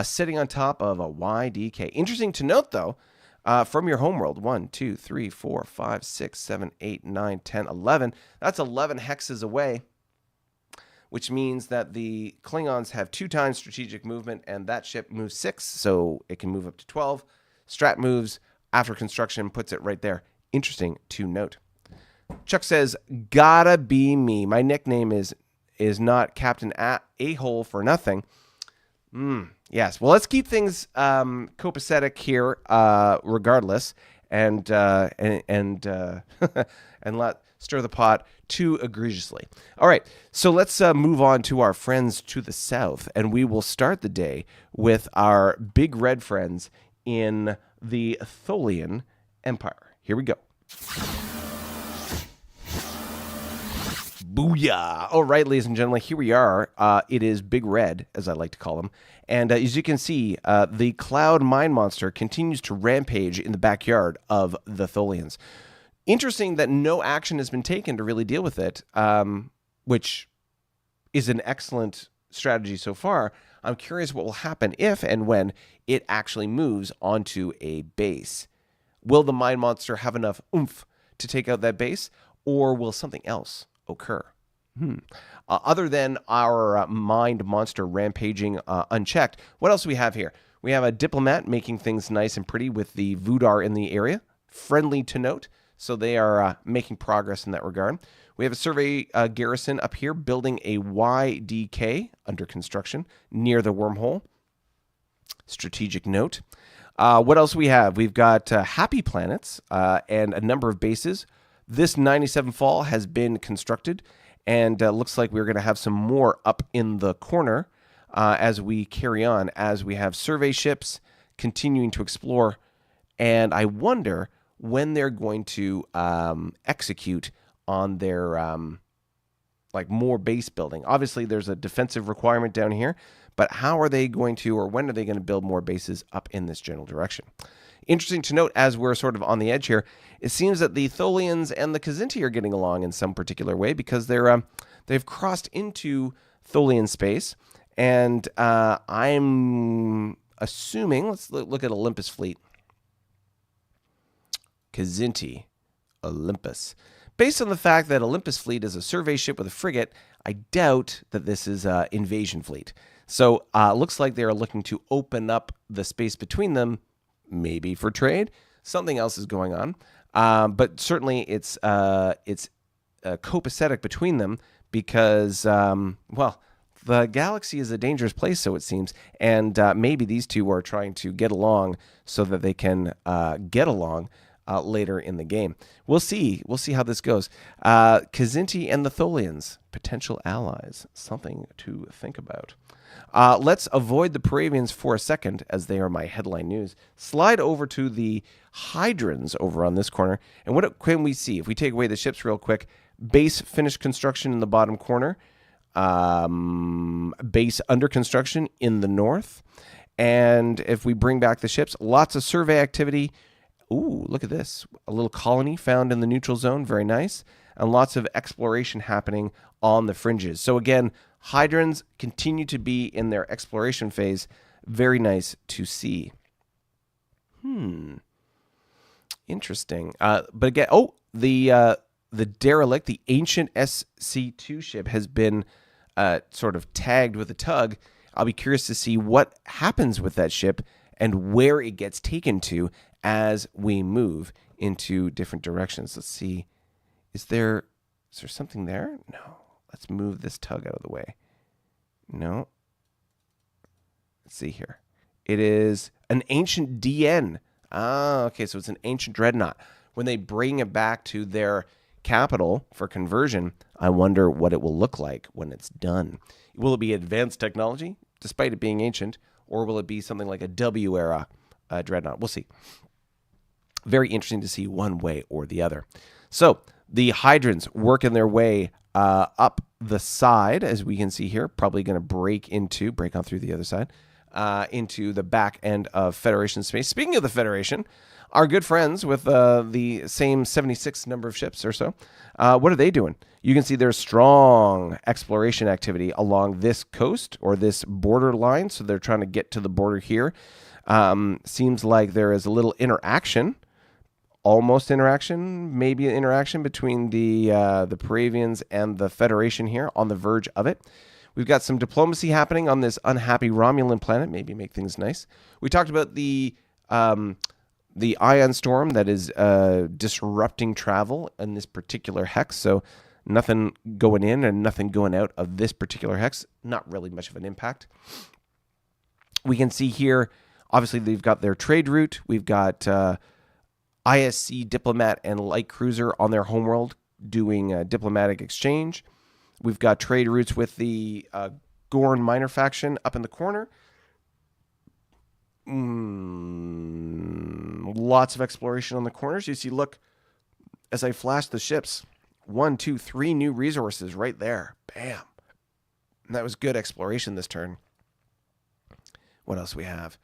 Sitting on top of a YDK. Interesting to note, though, from your homeworld, 1, 2, 3, 4, 5, 6, 7, 8, 9, 10, 11. That's 11 hexes away, which means that the Klingons have 2 times strategic movement, and that ship moves 6, so it can move up to 12. Strat moves after construction, puts it right there. Interesting to note. Chuck says, gotta be me. My nickname is not Captain A-hole for nothing. Yes. Well, let's keep things copacetic here, regardless, and and let stir the pot too egregiously. All right. So let's move on to our friends to the south, and we will start the day with our big red friends in the Tholian Empire. Here we go. Booyah! All right, ladies and gentlemen, here we are. It is Big Red, as I like to call him. And as you can see, the Cloud Mine Monster continues to rampage in the backyard of the Tholians. Interesting that no action has been taken to really deal with it, which is an excellent strategy so far. I'm curious what will happen if and when it actually moves onto a base. Will the Mine Monster have enough oomph to take out that base, or will something else occur? Other than our mind monster rampaging unchecked, what else do we have here? We have a diplomat making things nice and pretty with the Voodar in the area. Friendly to note, so they are making progress in that regard. We have a survey garrison up here building a YDK under construction near the wormhole. Strategic note. What else we have? We've got happy planets and a number of bases. This 97 fall has been constructed, and looks like we're going to have some more up in the corner as we carry on, as we have survey ships continuing to explore. And I wonder when they're going to execute on their more base building. Obviously, there's a defensive requirement down here, but how are they going to, or when are they going to build more bases up in this general direction? Interesting to note, as we're sort of on the edge here, it seems that the Tholians and the Kzinti are getting along in some particular way, because they've crossed into Tholian space, and I'm assuming, let's look at Olympus fleet. Kzinti, Olympus. Based on the fact that Olympus fleet is a survey ship with a frigate, I doubt that this is an invasion fleet. So it looks like they are looking to open up the space between them, maybe for trade. Something else is going on. But certainly it's copacetic between them because, the galaxy is a dangerous place, so it seems. And maybe these two are trying to get along so that they can get along later in the game. We'll see. We'll see how this goes. Kzinti and the Tholians, potential allies. Something to think about. Let's avoid the Paravians for a second, as they are my headline news. Slide over to the Hydrons over on this corner. And what can we see? If we take away the ships real quick, base finished construction in the bottom corner. Base under construction in the north. And if we bring back the ships, lots of survey activity. Ooh, look at this. A little colony found in the neutral zone. Very nice. And lots of exploration happening on the fringes. So again, Hydrons continue to be in their exploration phase. Very nice to see. Interesting. But again, the derelict, the ancient SC2 ship has been sort of tagged with a tug. I'll be curious to see what happens with that ship and where it gets taken to as we move into different directions. Let's see. Is there something there? No. Let's move this tug out of the way. No. Let's see here. It is an ancient DN. Okay, so it's an ancient dreadnought. When they bring it back to their capital for conversion, I wonder what it will look like when it's done. Will it be advanced technology, despite it being ancient, or will it be something like a W era dreadnought? We'll see. Very interesting to see one way or the other. So the hydrants working their way up the side, as we can see here, probably going to break on through the other side, into the back end of Federation space. Speaking of the Federation, our good friends with the same 76 number of ships or so, what are they doing? You can see there's strong exploration activity along this coast or this border line. So they're trying to get to the border here. Seems like there is a little interaction, almost interaction, maybe an interaction between the Paravians and the Federation here, on the verge of it. We've got some diplomacy happening on this unhappy Romulan planet, maybe make things nice. We talked about the ion storm that is disrupting travel in this particular hex. So nothing going in and nothing going out of this particular hex. Not really much of an impact. We can see here, obviously, they've got their trade route. We've got ISC diplomat and light cruiser on their homeworld doing diplomatic exchange. We've got trade routes with the Gorn minor faction up in the corner. Lots of exploration on the corners. You see, look, as I flash the ships, 1, 2, 3 new resources right there. Bam. And that was good exploration this turn. What else we have?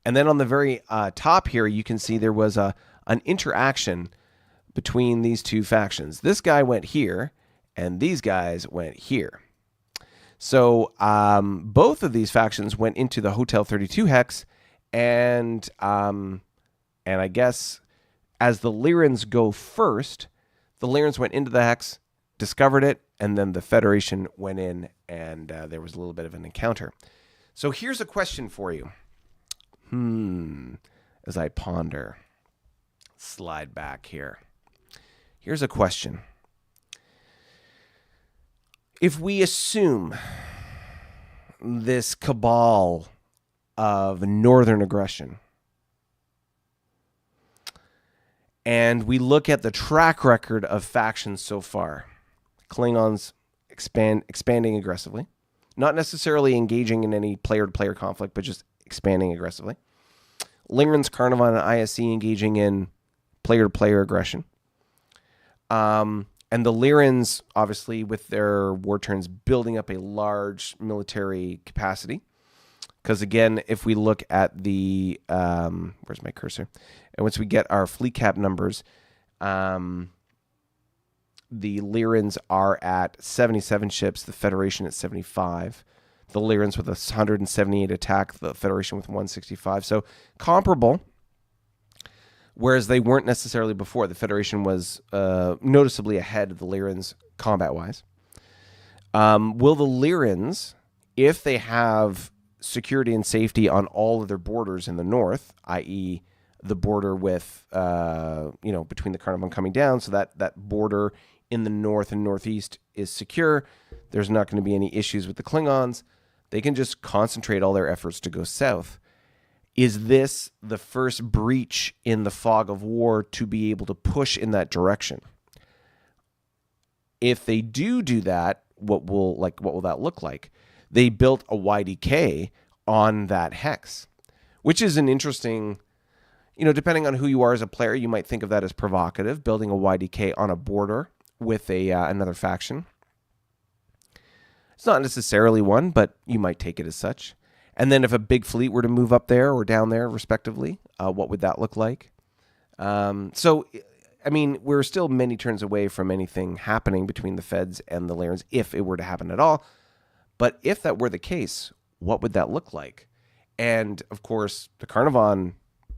And then on the very top here, you can see there was an interaction between these two factions. This guy went here, and these guys went here. So both of these factions went into the Hotel 32 hex, and I guess as the Lyrans go first, the Lyrans went into the hex, discovered it, and then the Federation went in, and there was a little bit of an encounter. So here's a question for you. As I ponder, slide back here. Here's a question. If we assume this cabal of northern aggression, and we look at the track record of factions so far, Klingons expanding aggressively, not necessarily engaging in any player-to-player conflict, but just expanding aggressively. Lyrans, Carnarvon, and ISC engaging in player-to-player aggression. And the Lyrans, obviously, with their war turns, building up a large military capacity. Because, again, if we look at the... where's my cursor? And once we get our fleet cap numbers, the Lyrans are at 77 ships, the Federation at 75. The Lyrans with 178 attack, the Federation with 165. So, comparable. Whereas they weren't necessarily before. The Federation was noticeably ahead of the Lyrans combat-wise. Will the Lyrans, if they have security and safety on all of their borders in the north, i.e. the border with, between the Carnarvon coming down, so that border in the north and northeast is secure, there's not going to be any issues with the Klingons, they can just concentrate all their efforts to go south. Is this the first breach in the fog of war to be able to push in that direction? If they do that, what will that look like? They built a YDK on that hex, which is an interesting, depending on who you are as a player, you might think of that as provocative, building a YDK on a border with another faction. It's not necessarily one, but you might take it as such. And then if a big fleet were to move up there or down there, respectively, what would that look like? We're still many turns away from anything happening between the Feds and the Lyrans, if it were to happen at all. But if that were the case, what would that look like? And, of course, the Carnarvon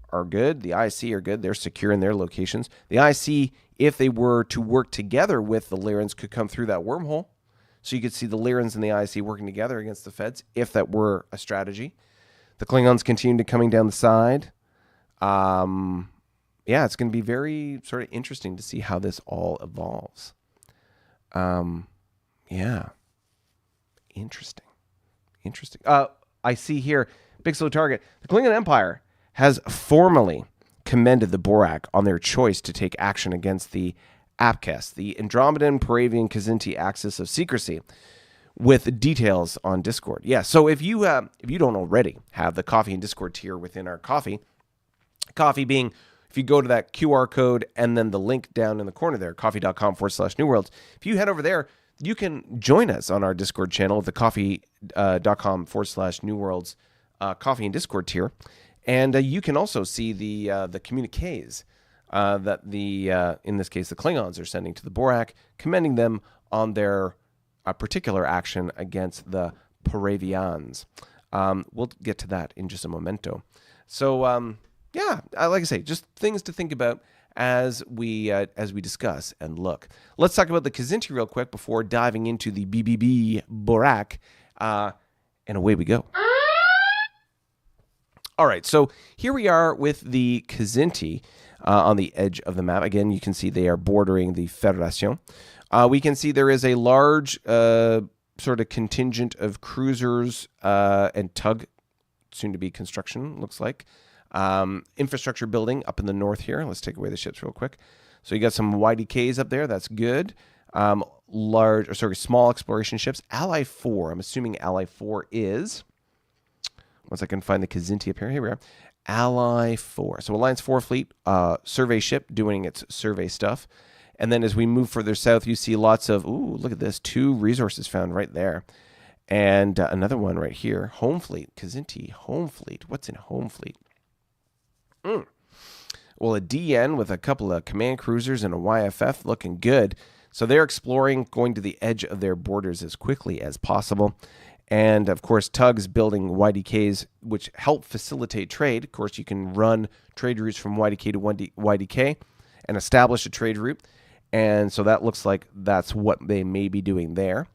are good. The IC are good. They're secure in their locations. The IC, if they were to work together with the Lyrans, could come through that wormhole. So you could see the Lyrans and the IC working together against the Feds, if that were a strategy. The Klingons continue to coming down the side. It's going to be very sort of interesting to see how this all evolves. Interesting. I see here, big slow target. The Klingon Empire has formally commended the Borak on their choice to take action against the APCAS, the Andromedan Paravian Kzinti axis of secrecy, with details on Discord. Yeah, so if you don't already have the Coffee and Discord tier within our Coffee being, if you go to that QR code and then the link down in the corner there, coffee.com/New Worlds, if you head over there, you can join us on our Discord channel, the coffee.com/New Worlds Coffee and Discord tier. And you can also see the communiques that in this case, the Klingons are sending to the Borak, commending them on their particular action against the Paravians. We'll get to that in just a momento. So, yeah, like I say, just things to think about as we discuss and look. Let's talk about the Kzinti real quick before diving into the BBB Borak, and away we go. All right, so here we are with the Kzinti on the edge of the map. Again, you can see they are bordering the Federation. We can see there is a large sort of contingent of cruisers and tug, soon to be construction, looks like. Infrastructure building up in the north here. Let's take away the ships real quick. So you got some YDKs up there. That's good. Small exploration ships. Ally 4. I'm assuming Ally 4 is... Once I can find the Kzinti up here. Here we are. Ally 4. So Alliance 4 fleet, survey ship doing its survey stuff. And then as we move further south, you see lots of... Ooh, look at this. 2 resources found right there. And another one right here. Home fleet. Kzinti. Home fleet. What's in home fleet? Well, a DN with a couple of command cruisers and a YFF looking good. So they're exploring, going to the edge of their borders as quickly as possible. And, of course, tugs building YDKs, which help facilitate trade. Of course, you can run trade routes from YDK to YDK and establish a trade route. And so that looks like that's what they may be doing there.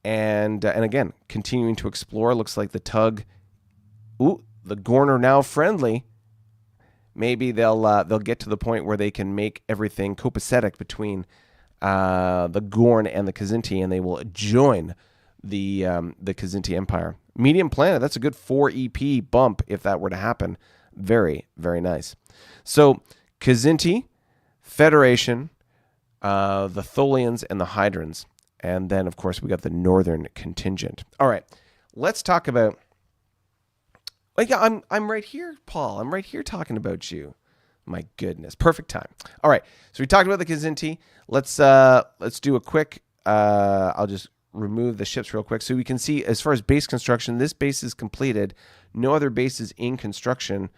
And again, continuing to explore. Looks like the tug... Ooh, the Gorn are now friendly. Maybe they'll get to the point where they can make everything copacetic between the Gorn and the Kzinti, and they will join the Kzinti Empire. Medium planet, that's a good 4 EP bump if that were to happen. Very, very nice. So Kzinti, Federation, the Tholians, and the Hydrons. And then, of course, we got the Northern contingent. All right, let's talk about... Oh, yeah, I'm right here, Paul. I'm right here talking about you. My goodness, perfect time. All right, so we talked about the Kzinti. Let's do a quick. I'll just remove the ships real quick so we can see as far as base construction. This base is completed. No other bases in construction.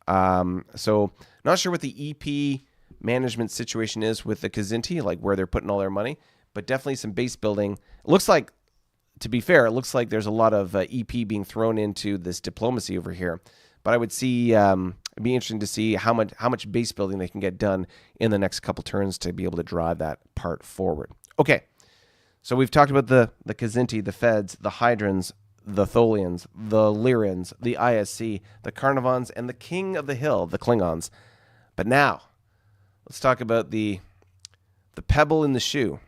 So not sure what the EP management situation is with the Kzinti, like where they're putting all their money, but definitely some base building. It looks like. To be fair, it looks like there's a lot of EP being thrown into this diplomacy over here. But I would see, it'd be interesting to see how much base building they can get done in the next couple turns to be able to drive that part forward. Okay, so we've talked about the Kzinti, the Feds, the Hydrons, the Tholians, the Lyrans, the ISC, the Carnivons, and the King of the Hill, the Klingons. But now, let's talk about the pebble in the shoe.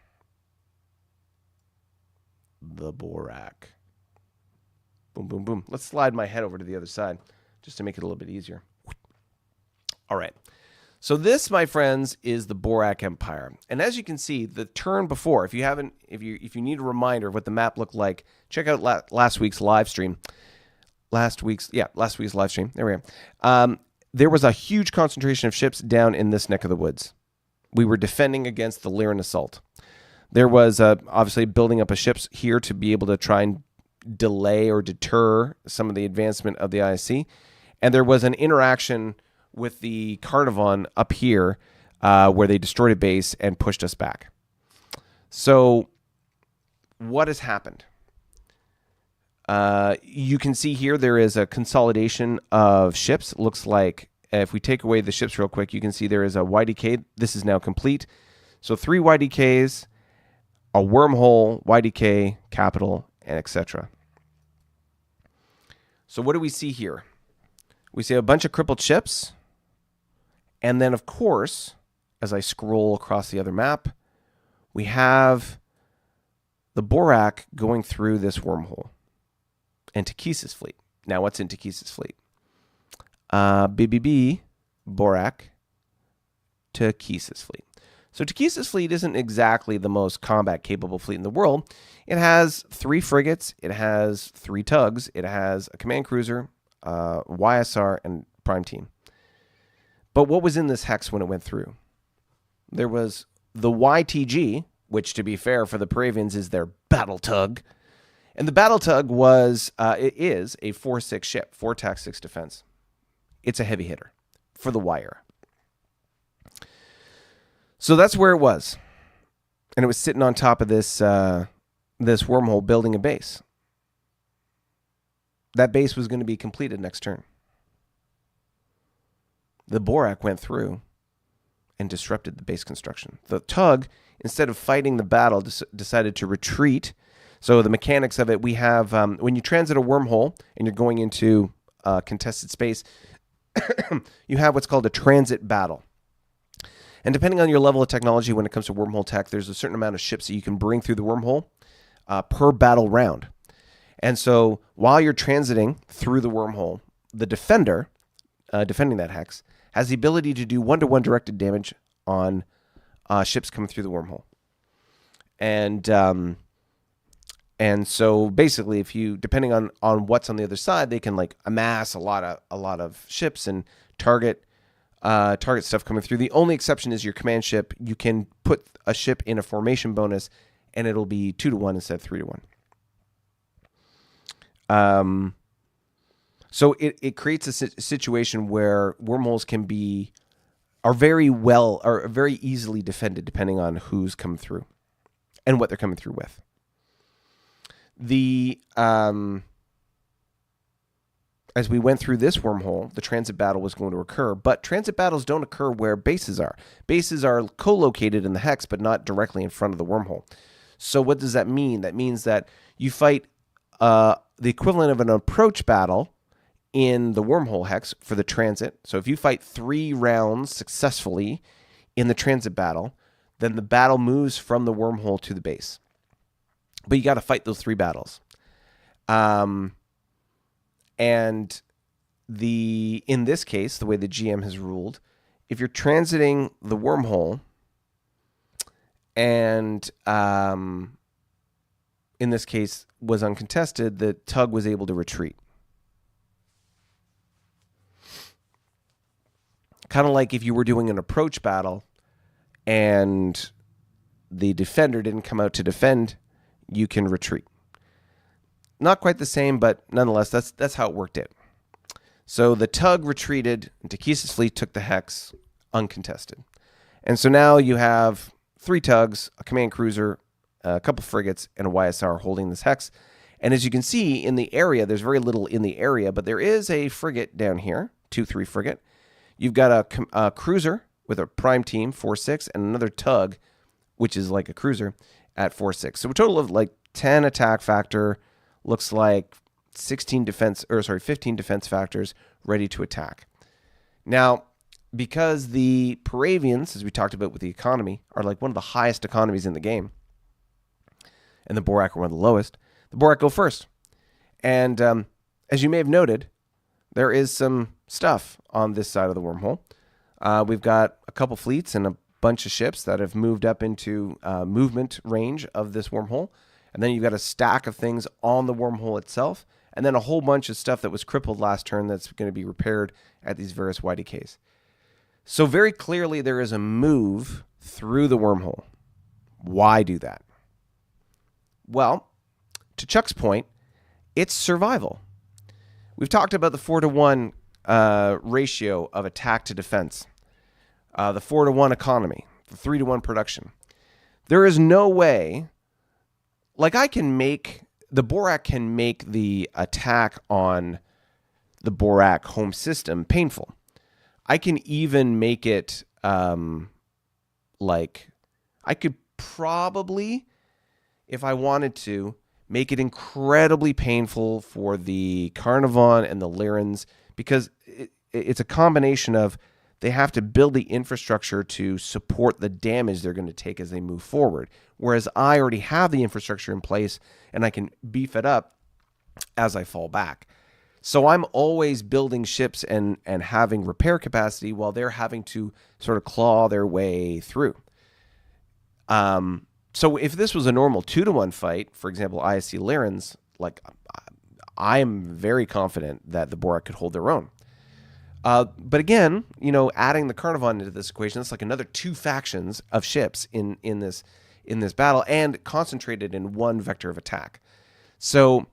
The Borak. Boom, boom, boom. Let's slide my head over to the other side just to make it a little bit easier. All right. So this, my friends, is the Borak Empire. And as you can see, the turn before, if you need a reminder of what the map looked like, check out last week's live stream. Last week's live stream. There we are. There was a huge concentration of ships down in this neck of the woods. We were defending against the Lyran assault. There was obviously building up of ships here to be able to try and delay or deter some of the advancement of the ISC. And there was an interaction with the Carnivon up here where they destroyed a base and pushed us back. So what has happened? You can see here there is a consolidation of ships. It looks like if we take away the ships real quick, you can see there is a YDK. This is now complete. So 3 YDKs, a wormhole, YDK, capital, and etc. So what do we see here? We see a bunch of crippled ships. And then, of course, as I scroll across the other map, we have the Borak going through this wormhole and Takisa's fleet. Now, what's in Takisa's fleet? BBB, Borak, Takisa's fleet. So Takisa's fleet isn't exactly the most combat-capable fleet in the world. It has 3 frigates, it has 3 tugs, it has a command cruiser, YSR, and prime team. But what was in this hex when it went through? There was the YTG, which, to be fair, for the Paravians is their battle tug. And the battle tug it is a 4-6 ship, 4 attack, 6 defense. It's a heavy hitter for the Y era. So that's where it was. And it was sitting on top of this wormhole building a base. That base was going to be completed next turn. The Borak went through and disrupted the base construction. The tug, instead of fighting the battle, decided to retreat. So the mechanics of it, we have, when you transit a wormhole and you're going into contested space, you have what's called a transit battle. And depending on your level of technology when it comes to wormhole tech, there's a certain amount of ships that you can bring through the wormhole per battle round. And so while you're transiting through the wormhole, the defender, defending that hex, has the ability to do 1-to-1 directed damage on ships coming through the wormhole. And so basically, if you, depending on what's on the other side, they can like amass a lot of ships and target stuff coming through. The only exception is your command ship. You can put a ship in a formation bonus, and it'll be 2-to-1 instead of 3-to-1. So it creates a situation where wormholes are very easily defended depending on who's coming through and what they're coming through with. As we went through this wormhole, the transit battle was going to occur, but transit battles don't occur where bases are. Bases are co-located in the hex, but not directly in front of the wormhole. So what does that mean? That means that you fight the equivalent of an approach battle in the wormhole hex for the transit. So if you fight 3 rounds successfully in the transit battle, then the battle moves from the wormhole to the base. But you got to fight those 3 battles. And in this case, the way the GM has ruled, if you're transiting the wormhole and in this case was uncontested, the tug was able to retreat. Kind of like if you were doing an approach battle and the defender didn't come out to defend, you can retreat. Not quite the same, but nonetheless, that's how it worked out. So the tug retreated, and Takisa's fleet took the hex uncontested. And so now you have 3 tugs, a command cruiser, a couple frigates, and a YSR holding this hex. And as you can see in the area, there's very little in the area, but there is a frigate down here, 2-3 frigate. You've got a cruiser with a prime team, 4-6, and another tug, which is like a cruiser, at 4-6. So a total of like 10 attack factor, looks like 15 defense factors ready to attack. Now, because the Paravians, as we talked about with the economy, are like one of the highest economies in the game, and the Borak are one of the lowest, the Borak go first. And as you may have noted, there is some stuff on this side of the wormhole. We've got a couple fleets and a bunch of ships that have moved up into movement range of this wormhole. And then you've got a stack of things on the wormhole itself, and then a whole bunch of stuff that was crippled last turn that's going to be repaired at these various YDKs. So very clearly there is a move through the wormhole. Why do that? Well, to Chuck's point, it's survival. We've talked about the 4-to-1 ratio of attack to defense, the 4-to-1 economy, the 3-to-1 production. There is no way, like the Borak can make the attack on the Borak home system painful. I can even make it I could probably, if I wanted to, make it incredibly painful for the Carnivon and the Lyrans, because it's a combination of they have to build the infrastructure to support the damage they're going to take as they move forward. Whereas I already have the infrastructure in place and I can beef it up as I fall back. So I'm always building ships and having repair capacity while they're having to sort of claw their way through. So if this was a normal 2-to-1 fight, for example, ISC Lyrans, like I am very confident that the Borak could hold their own. But again, adding the Carnivon into this equation, it's like another 2 factions of ships in this battle, and concentrated in one vector of attack. So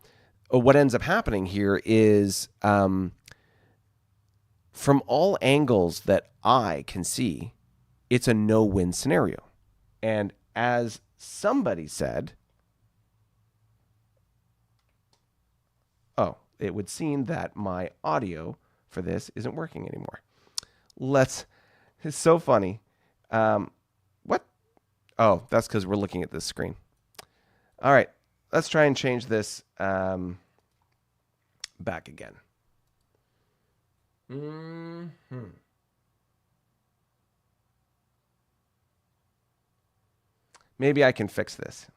what ends up happening here is, from all angles that I can see, it's a no-win scenario. And as somebody said, it would seem that my audio for this isn't working anymore. It's so funny. What? Oh, that's because we're looking at this screen. All right, let's try and change this back again. Maybe I can fix this.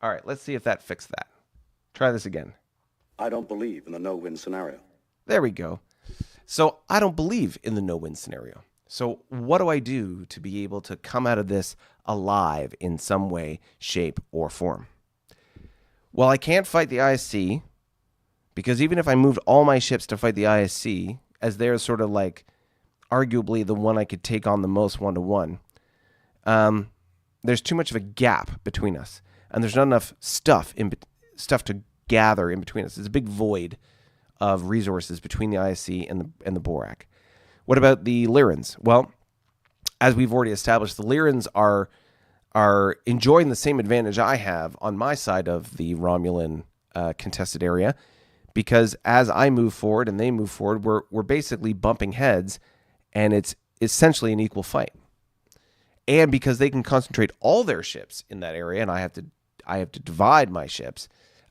All right, let's see if that fixed that. Try this again. I don't believe in the no-win scenario. There we go. So I don't believe in the no-win scenario. So what do I do to be able to come out of this alive in some way, shape, or form? Well, I can't fight the ISC, because even if I moved all my ships to fight the ISC, as they're sort of like arguably the one I could take on the most 1-to-1, there's too much of a gap between us. And there's not enough stuff to gather in between us. There's a big void of resources between the ISC and the Borak. What about the Lyrans? Well, as we've already established, the Lyrans are enjoying the same advantage I have on my side of the Romulan contested area, because as I move forward and they move forward, we're basically bumping heads, and it's essentially an equal fight. And because they can concentrate all their ships in that area, and I have to divide my ships,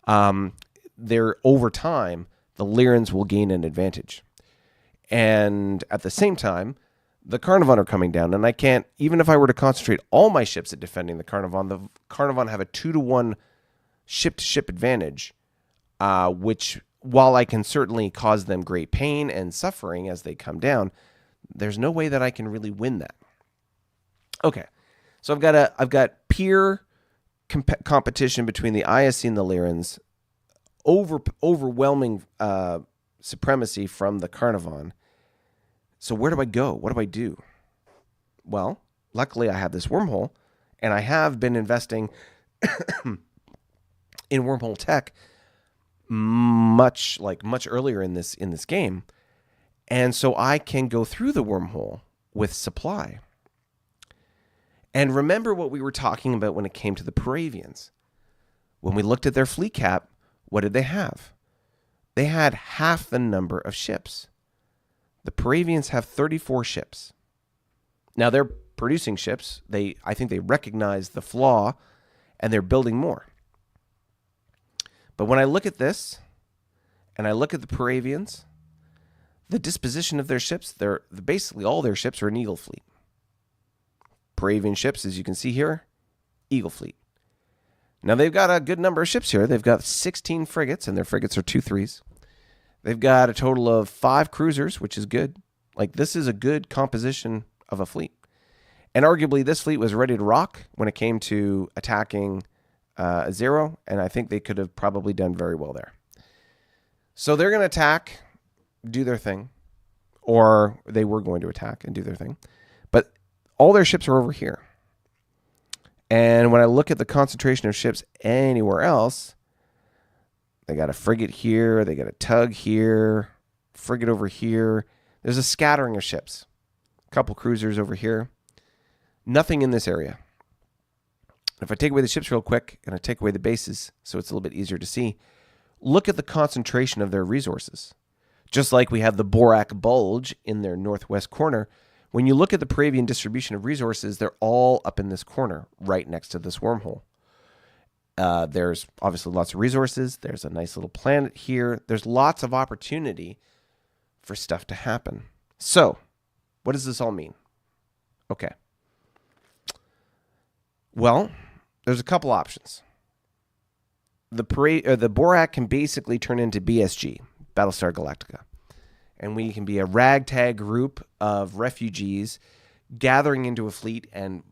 over time, the Lyrans will gain an advantage. And at the same time, the Carnivon are coming down, and I can't, even if I were to concentrate all my ships at defending the Carnivon have a 2-to-1 ship-to-ship advantage, which, while I can certainly cause them great pain and suffering as they come down, there's no way that I can really win that. Okay, so I've got peer competition between the ISC and the Lyrans, overwhelming supremacy from the Carnivon. So where do I go? What do I do? Well, luckily I have this wormhole, and I have been investing in wormhole tech much earlier in this game, and so I can go through the wormhole with supply. And remember what we were talking about when it came to the Paravians. When we looked at their fleet cap, what did they have? They had half the number of ships. The Paravians have 34 ships. Now they're producing ships. I think they recognize the flaw, and they're building more. But when I look at this, and I look at the Paravians, the disposition of their ships, basically all their ships are an Eagle fleet. Paravian ships, as you can see here, Eagle fleet. Now they've got a good number of ships here. They've got 16 frigates, and their frigates are 2-3s. They've got a total of 5 cruisers, which is good. Like, this is a good composition of a fleet. And arguably, this fleet was ready to rock when it came to attacking a Zero, and I think they could have probably done very well there. So they're going to attack, do their thing, or they were going to attack and do their thing. But all their ships are over here. And when I look at the concentration of ships anywhere else, they got a frigate here, they got a tug here, frigate over here. There's a scattering of ships. A couple cruisers over here. Nothing in this area. If I take away the ships real quick, and I take away the bases so it's a little bit easier to see, look at the concentration of their resources. Just like we have the Borak bulge in their northwest corner, when you look at the Paravian distribution of resources, they're all up in this corner, right next to this wormhole. There's obviously lots of resources. There's a nice little planet here. There's lots of opportunity for stuff to happen. So, what does this all mean? Okay. Well, there's a couple options. The Borak can basically turn into BSG, Battlestar Galactica. and we can be a ragtag group of refugees gathering into a fleet and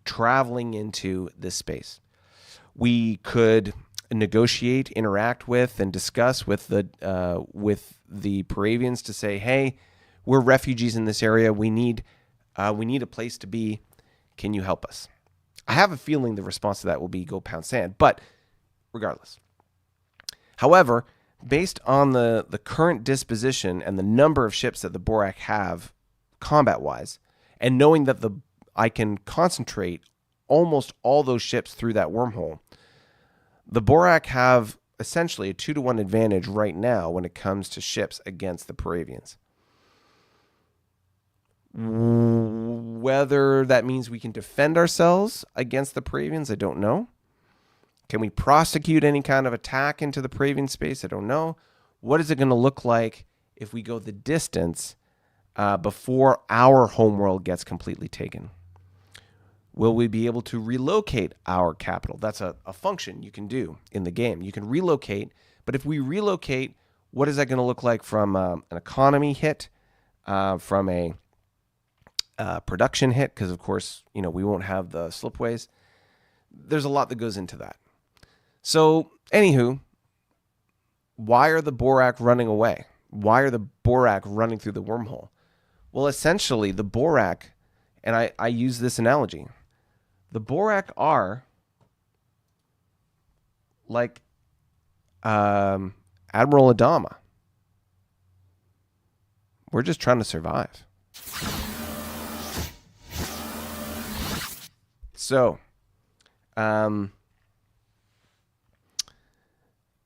traveling into this space. We could negotiate, interact with, and discuss with the Paravians to say, hey, we're refugees in this area. We need a place to be. Can you help us? I have a feeling the response to that will be go pound sand, but regardless. However, based on the current disposition and the number of ships that the Borak have combat-wise, and knowing that I can concentrate almost all those ships through that wormhole, the Borak have essentially a 2-to-1 advantage right now when it comes to ships against the Paravians. Whether that means we can defend ourselves against the Paravians, I don't know. Can we prosecute any kind of attack into the Paravian space? I don't know. What is it going to look like if we go the distance before our homeworld gets completely taken? Will we be able to relocate our capital? That's a function you can do in the game. You can relocate, but if we relocate, what is that going to look like from an economy hit, from a production hit? Because, of course, we won't have the slipways. There's a lot that goes into that. So, anywho, why are the Borak running away? Why are the Borak running through the wormhole? Well, essentially, the Borak, and I use this analogy, the Borak are like Admiral Adama. We're just trying to survive. So,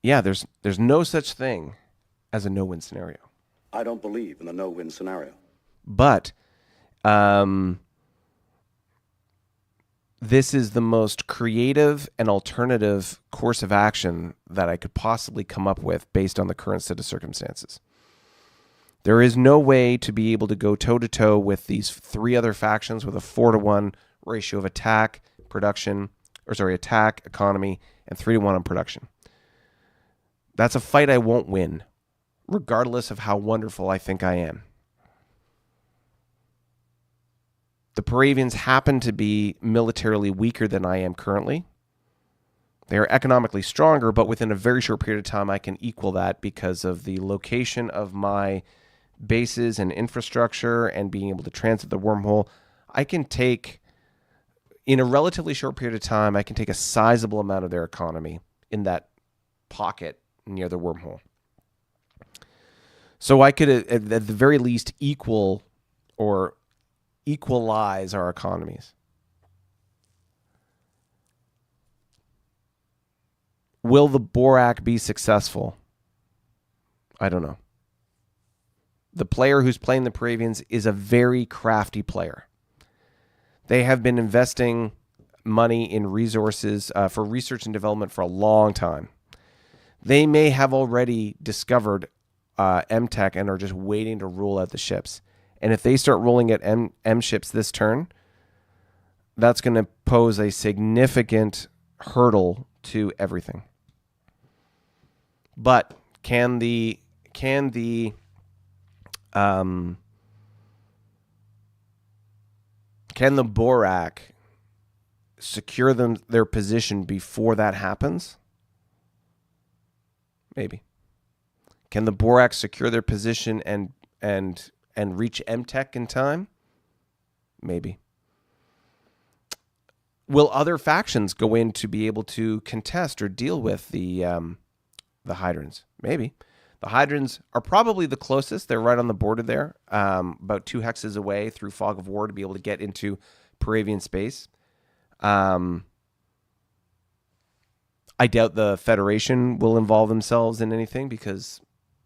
yeah, there's no such thing as a no-win scenario. I don't believe in the no-win scenario. But this is the most creative and alternative course of action that I could possibly come up with based on the current set of circumstances. There is no way to be able to go toe-to-toe with these 3 other factions with a 4-to-1 ratio of attack, economy, and 3-to-1 on production. That's a fight I won't win, regardless of how wonderful I think I am. The Paravians happen to be militarily weaker than I am currently. They are economically stronger, but within a very short period of time, I can equal that because of the location of my bases and infrastructure and being able to transit the wormhole. I can take, in a relatively short period of time, I can take a sizable amount of their economy in that pocket near the wormhole. So I could, at the very least, equalize our economies. Will the Borak be successful? I don't know. The player who's playing the Paravians is a very crafty player. They have been investing money in resources for research and development for a long time. They may have already discovered M-Tech and are just waiting to roll out the ships. And if they start rolling at M ships this turn, that's going to pose a significant hurdle to everything. But can the Borak secure their position before that happens? Maybe. Can the Borak secure their position and reach M-Tech in time? Maybe. Will other factions go in to be able to contest or deal with the Hydrons? Maybe. The Hydrons are probably the closest. They're right on the border there, about 2 hexes away through Fog of War to be able to get into Paravian space. I doubt the Federation will involve themselves in anything because,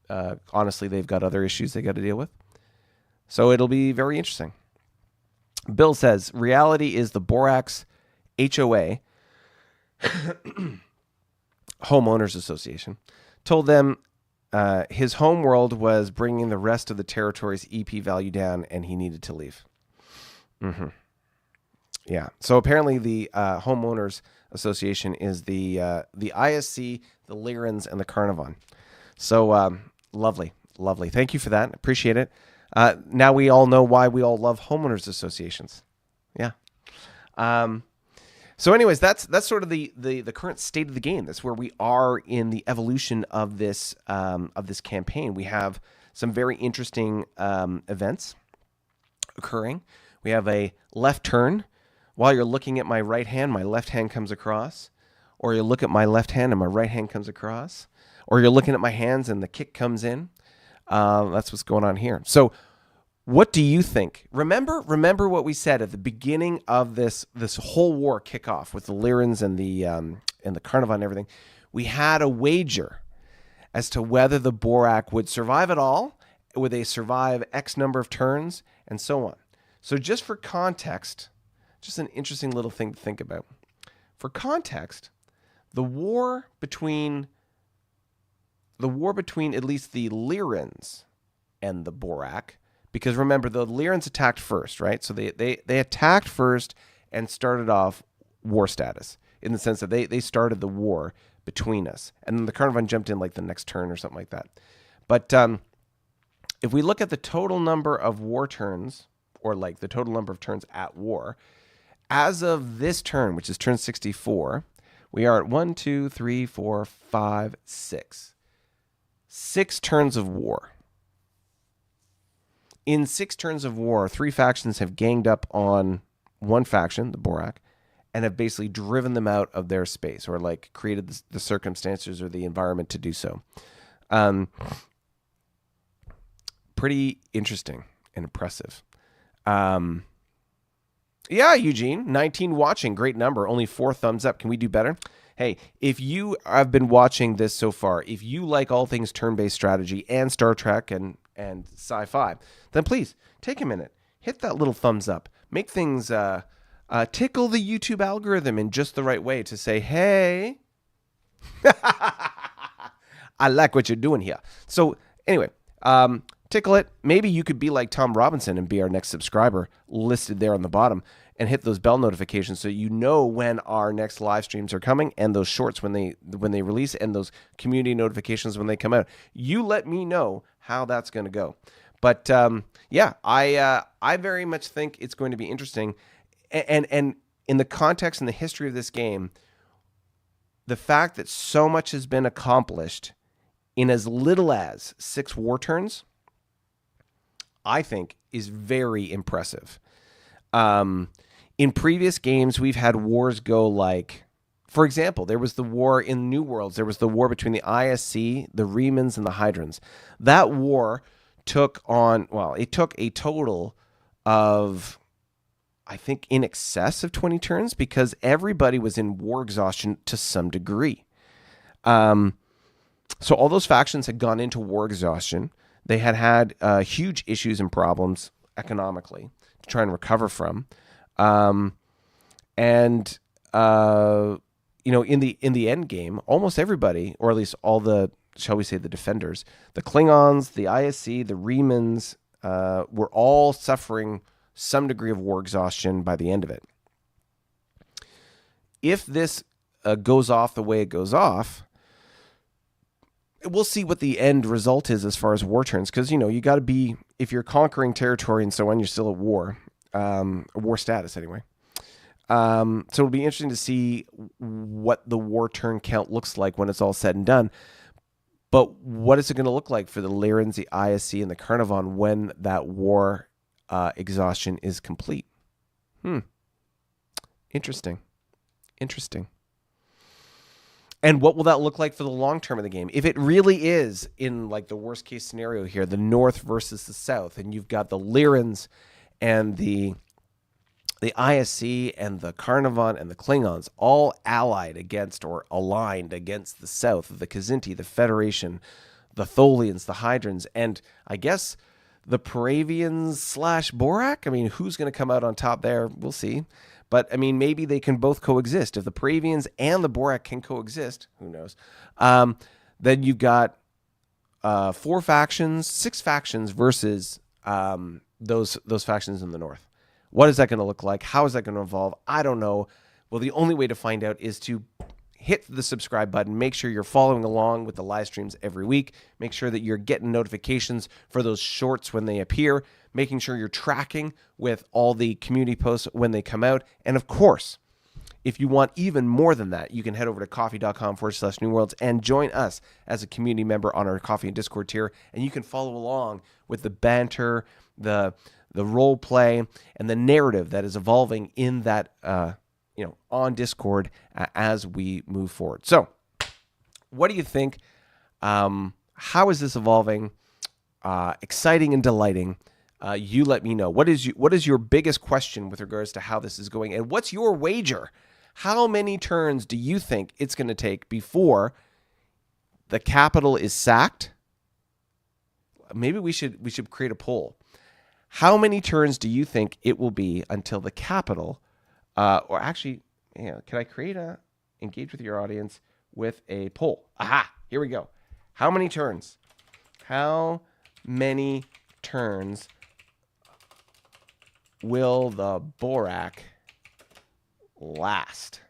honestly, they've got other issues they got to deal with. So it'll be very interesting. Bill says, reality is the Borak's HOA, Homeowners Association, told them his home world was bringing the rest of the territory's EP value down and he needed to leave. Mm-hmm. Yeah. So apparently the Homeowners Association is the ISC, the Lyrans, and the Carnivon. So lovely Lovely. Thank you for that. Appreciate it. Now we all know why we all love homeowners associations. Yeah. So anyways, that's sort of the current state of the game. That's where we are in the evolution of this campaign. We have some very interesting events occurring. We have a left turn. While you're looking at my right hand, my left hand comes across. Or you look at my left hand and my right hand comes across. Or you're looking at my hands and the kick comes in. That's what's going on here. So what do you think? Remember what we said at the beginning of this whole war kickoff with the Lyrans and the Carnivon and everything. We had a wager as to whether the Borak would survive at all, would they survive X number of turns, and so on. So just for context, just an interesting little thing to think about. For context, the war between at least the Lyrans and the Borak, because remember, the Lyrans attacked first, right? So they attacked first and started off war status in the sense that they started the war between us. And then the Carnivon jumped in like the next turn or something like that. But if we look at the total number of war turns, or like the total number of turns at war, as of this turn, which is turn 64, we are at 1, 2, 3, 4, 5, 6. 6 turns of war. In 6 turns of war, 3 factions have ganged up on one faction, the Borak, and have basically driven them out of their space, or like created the circumstances or the environment to do so. Pretty interesting and impressive. Yeah, Eugene, 19 watching, great number, only 4 thumbs up. Can we do better? Hey, if you have been watching this so far, if you like all things turn-based strategy and Star Trek and sci-fi, then please take a minute, hit that little thumbs up, make things tickle the YouTube algorithm in just the right way to say, hey, I like what you're doing here. So anyway, tickle it. Maybe you could be like Tom Robinson and be our next subscriber listed there on the bottom, and hit those bell notifications so you know when our next live streams are coming, and those shorts when they release, and those community notifications when they come out. You let me know how that's going to go. But yeah, I very much think it's going to be interesting. And in the context and the history of this game, the fact that so much has been accomplished in as little as 6 war turns, I think is very impressive. In previous games, we've had wars go like, for example, there was the war in New Worlds. There was the war between the ISC, the Remans, and the Hydrons. That war took a total of, I think, in excess of 20 turns, because everybody was in war exhaustion to some degree. So all those factions had gone into war exhaustion. They had huge issues and problems economically to try and recover from. In the end game, almost everybody, or at least all the, shall we say, the defenders, the Klingons, the ISC, the Remans, were all suffering some degree of war exhaustion by the end of it. If this goes off the way it goes off, we'll see what the end result is as far as war turns, because, you got to be, if you're conquering territory and so on, you're still at war. War status anyway. So it'll be interesting to see what the war turn count looks like when it's all said and done. But what is it going to look like for the Lyrans, the ISC, and the Carnivon when that war exhaustion is complete? Interesting. And what will that look like for the long term of the game? If it really is, in like the worst case scenario here, the North versus the South, and you've got the Lyrans and the ISC and the Carnivon and the Klingons all allied against or aligned against the South, the Kzinti, the Federation, the Tholians, the Hydrons, and I guess the Paravians / Borak. I mean, who's going to come out on top there? We'll see. But, I mean, maybe they can both coexist. If the Paravians and the Borak can coexist, who knows? Then you've got 6 factions versus those factions in the North. What is that going to look like? How is that going to evolve? I don't know. Well, the only way to find out is to hit the subscribe button. Make sure you're following along with the live streams every week. Make sure that you're getting notifications for those shorts when they appear. Making sure you're tracking with all the community posts when they come out. And of course, if you want even more than that, you can head over to coffee.com/New Worlds and join us as a community member on our Coffee and Discord tier. And you can follow along with the banter, the role play, and the narrative that is evolving in that, on Discord as we move forward. So, what do you think? How is this evolving? Exciting and delighting. You let me know. What is your biggest question with regards to how this is going? And what's your wager? How many turns do you think it's going to take before the capital is sacked? Maybe we should create a poll. How many turns do you think it will be until the capital, can I create engage with your audience with a poll? Aha, here we go. How many turns? How many turns will the Borak last?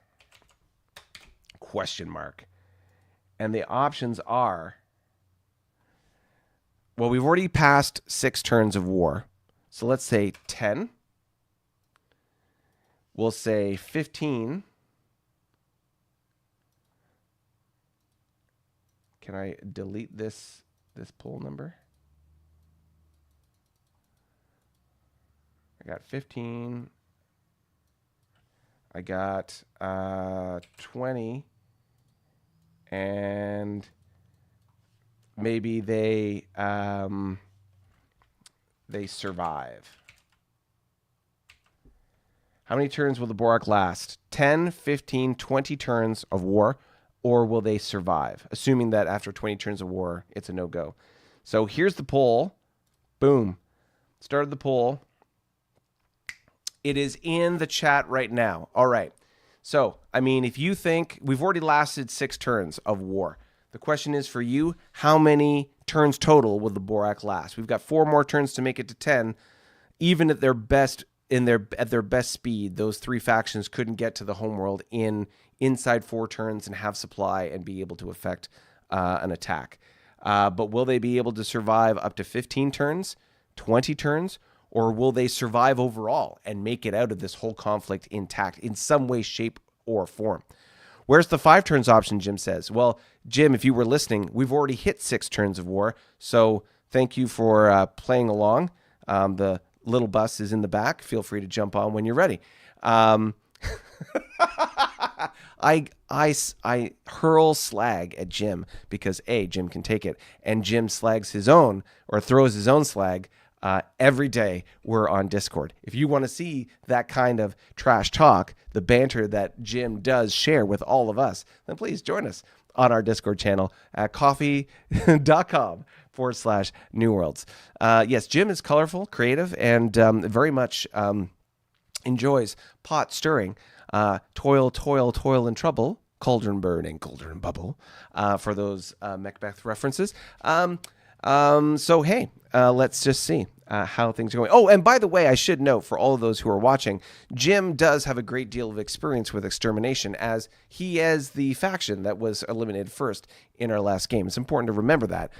Question mark. And the options are, well, we've already passed 6 turns of war. So let's say 10. We'll say 15. Can I delete this poll number? I got 15. I got 20. And maybe they survive. How many turns will the Borak last? 10, 15, 20 turns of war, or will they survive? Assuming that after 20 turns of war, it's a no-go. So here's the poll. Boom. Started the poll. It is in the chat right now. All right. So, if you think we've already lasted 6 turns of war, the question is for you, how many turns total will the Borak last? We've got 4 more turns to make it to 10. Even at their best speed, those 3 factions couldn't get to the homeworld inside 4 turns and have supply and be able to effect an attack. But will they be able to survive up to 15 turns, 20 turns, or will they survive overall and make it out of this whole conflict intact in some way, shape, or form? Where's the 5 turns option, Jim says? Well, Jim, if you were listening, we've already hit 6 turns of war. So thank you for playing along. The little bus is in the back. Feel free to jump on when you're ready. I hurl slag at Jim because Jim can take it, and Jim slags his own or throws his own slag every day we're on Discord. If you want to see that kind of trash talk, the banter that Jim does share with all of us, then please join us on our Discord channel at coffee.com/New Worlds. Yes, Jim is colorful, creative, and very much enjoys pot stirring, toil and trouble, cauldron burning, cauldron bubble, for those Macbeth references. So, hey, let's just see how things are going. Oh, and by the way, I should note for all of those who are watching, Jim does have a great deal of experience with extermination, as he is the faction that was eliminated first in our last game. It's important to remember that.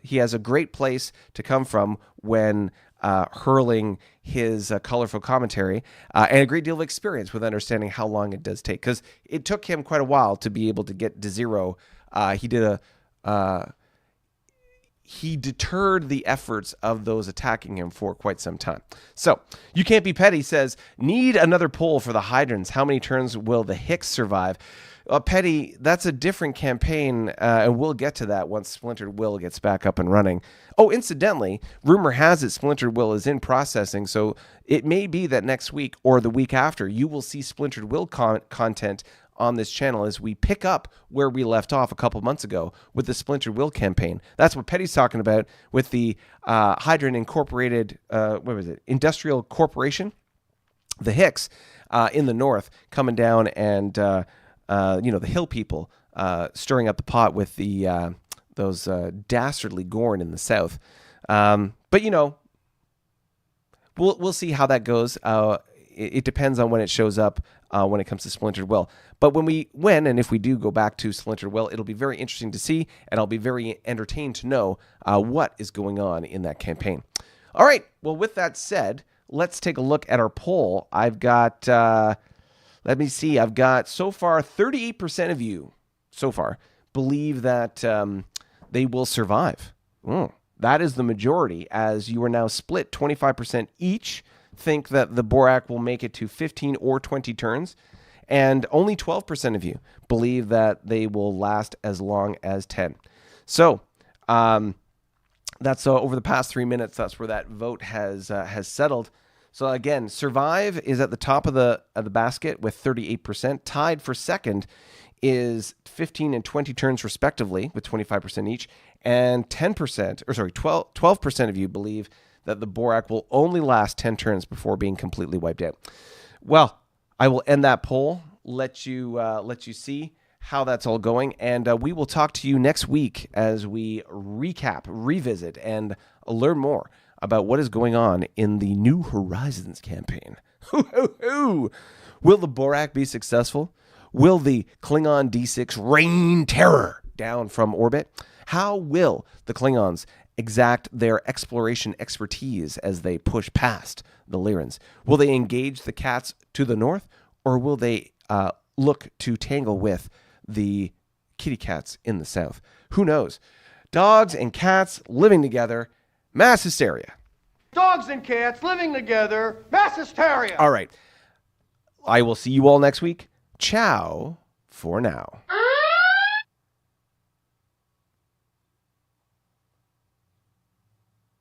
He has a great place to come from when hurling his colorful commentary, and a great deal of experience with understanding how long it does take, because it took him quite a while to be able to get to 0. He deterred the efforts of those attacking him for quite some time. So, You Can't Be Petty says, need another poll for the Hydrants. How many turns will the Hicks survive? Petty, that's a different campaign, and we'll get to that once Splintered Will gets back up and running. Oh, incidentally, rumor has it Splintered Will is in processing, so it may be that next week or the week after, you will see Splintered Will content on this channel as we pick up where we left off a couple months ago with the Splintered Will campaign. That's what Petty's talking about with the Hydrant Incorporated, Industrial Corporation, the Hicks in the north, coming down and, the Hill people stirring up the pot with the those dastardly Gorn in the south. But, we'll see how that goes. it depends on when it shows up when it comes to Splintered Will. But when and if we do go back to Splintered Will, it'll be very interesting to see, and I'll be very entertained to know what is going on in that campaign. All right. Well, with that said, let's take a look at our poll. I've got, let me see, I've got so far 38% of you so far believe that they will survive. That is the majority, as you are now split 25% each think that the Borak will make it to 15 or 20 turns, and only 12% of you believe that they will last as long as 10. So that's over the past 3 minutes. That's where that vote has settled. So again, survive is at the top of the basket with 38%. Tied for second is 15 and 20 turns respectively with 25% each, and 12% of you believe that the Borak will only last 10 turns before being completely wiped out. Well, I will end that poll, let you see how that's all going, and we will talk to you next week as we recap, revisit, and learn more about what is going on in the New Horizons campaign. Will the Borak be successful? Will the Klingon D6 rain terror down from orbit? How will the Klingons exact their exploration expertise as they push past the Lyrans? Will they engage the cats to the north, or will they look to tangle with the kitty cats in the south? Who knows? Dogs and cats living together, mass hysteria. Dogs and cats living together, mass hysteria. All right. I will see you all next week. Ciao for now.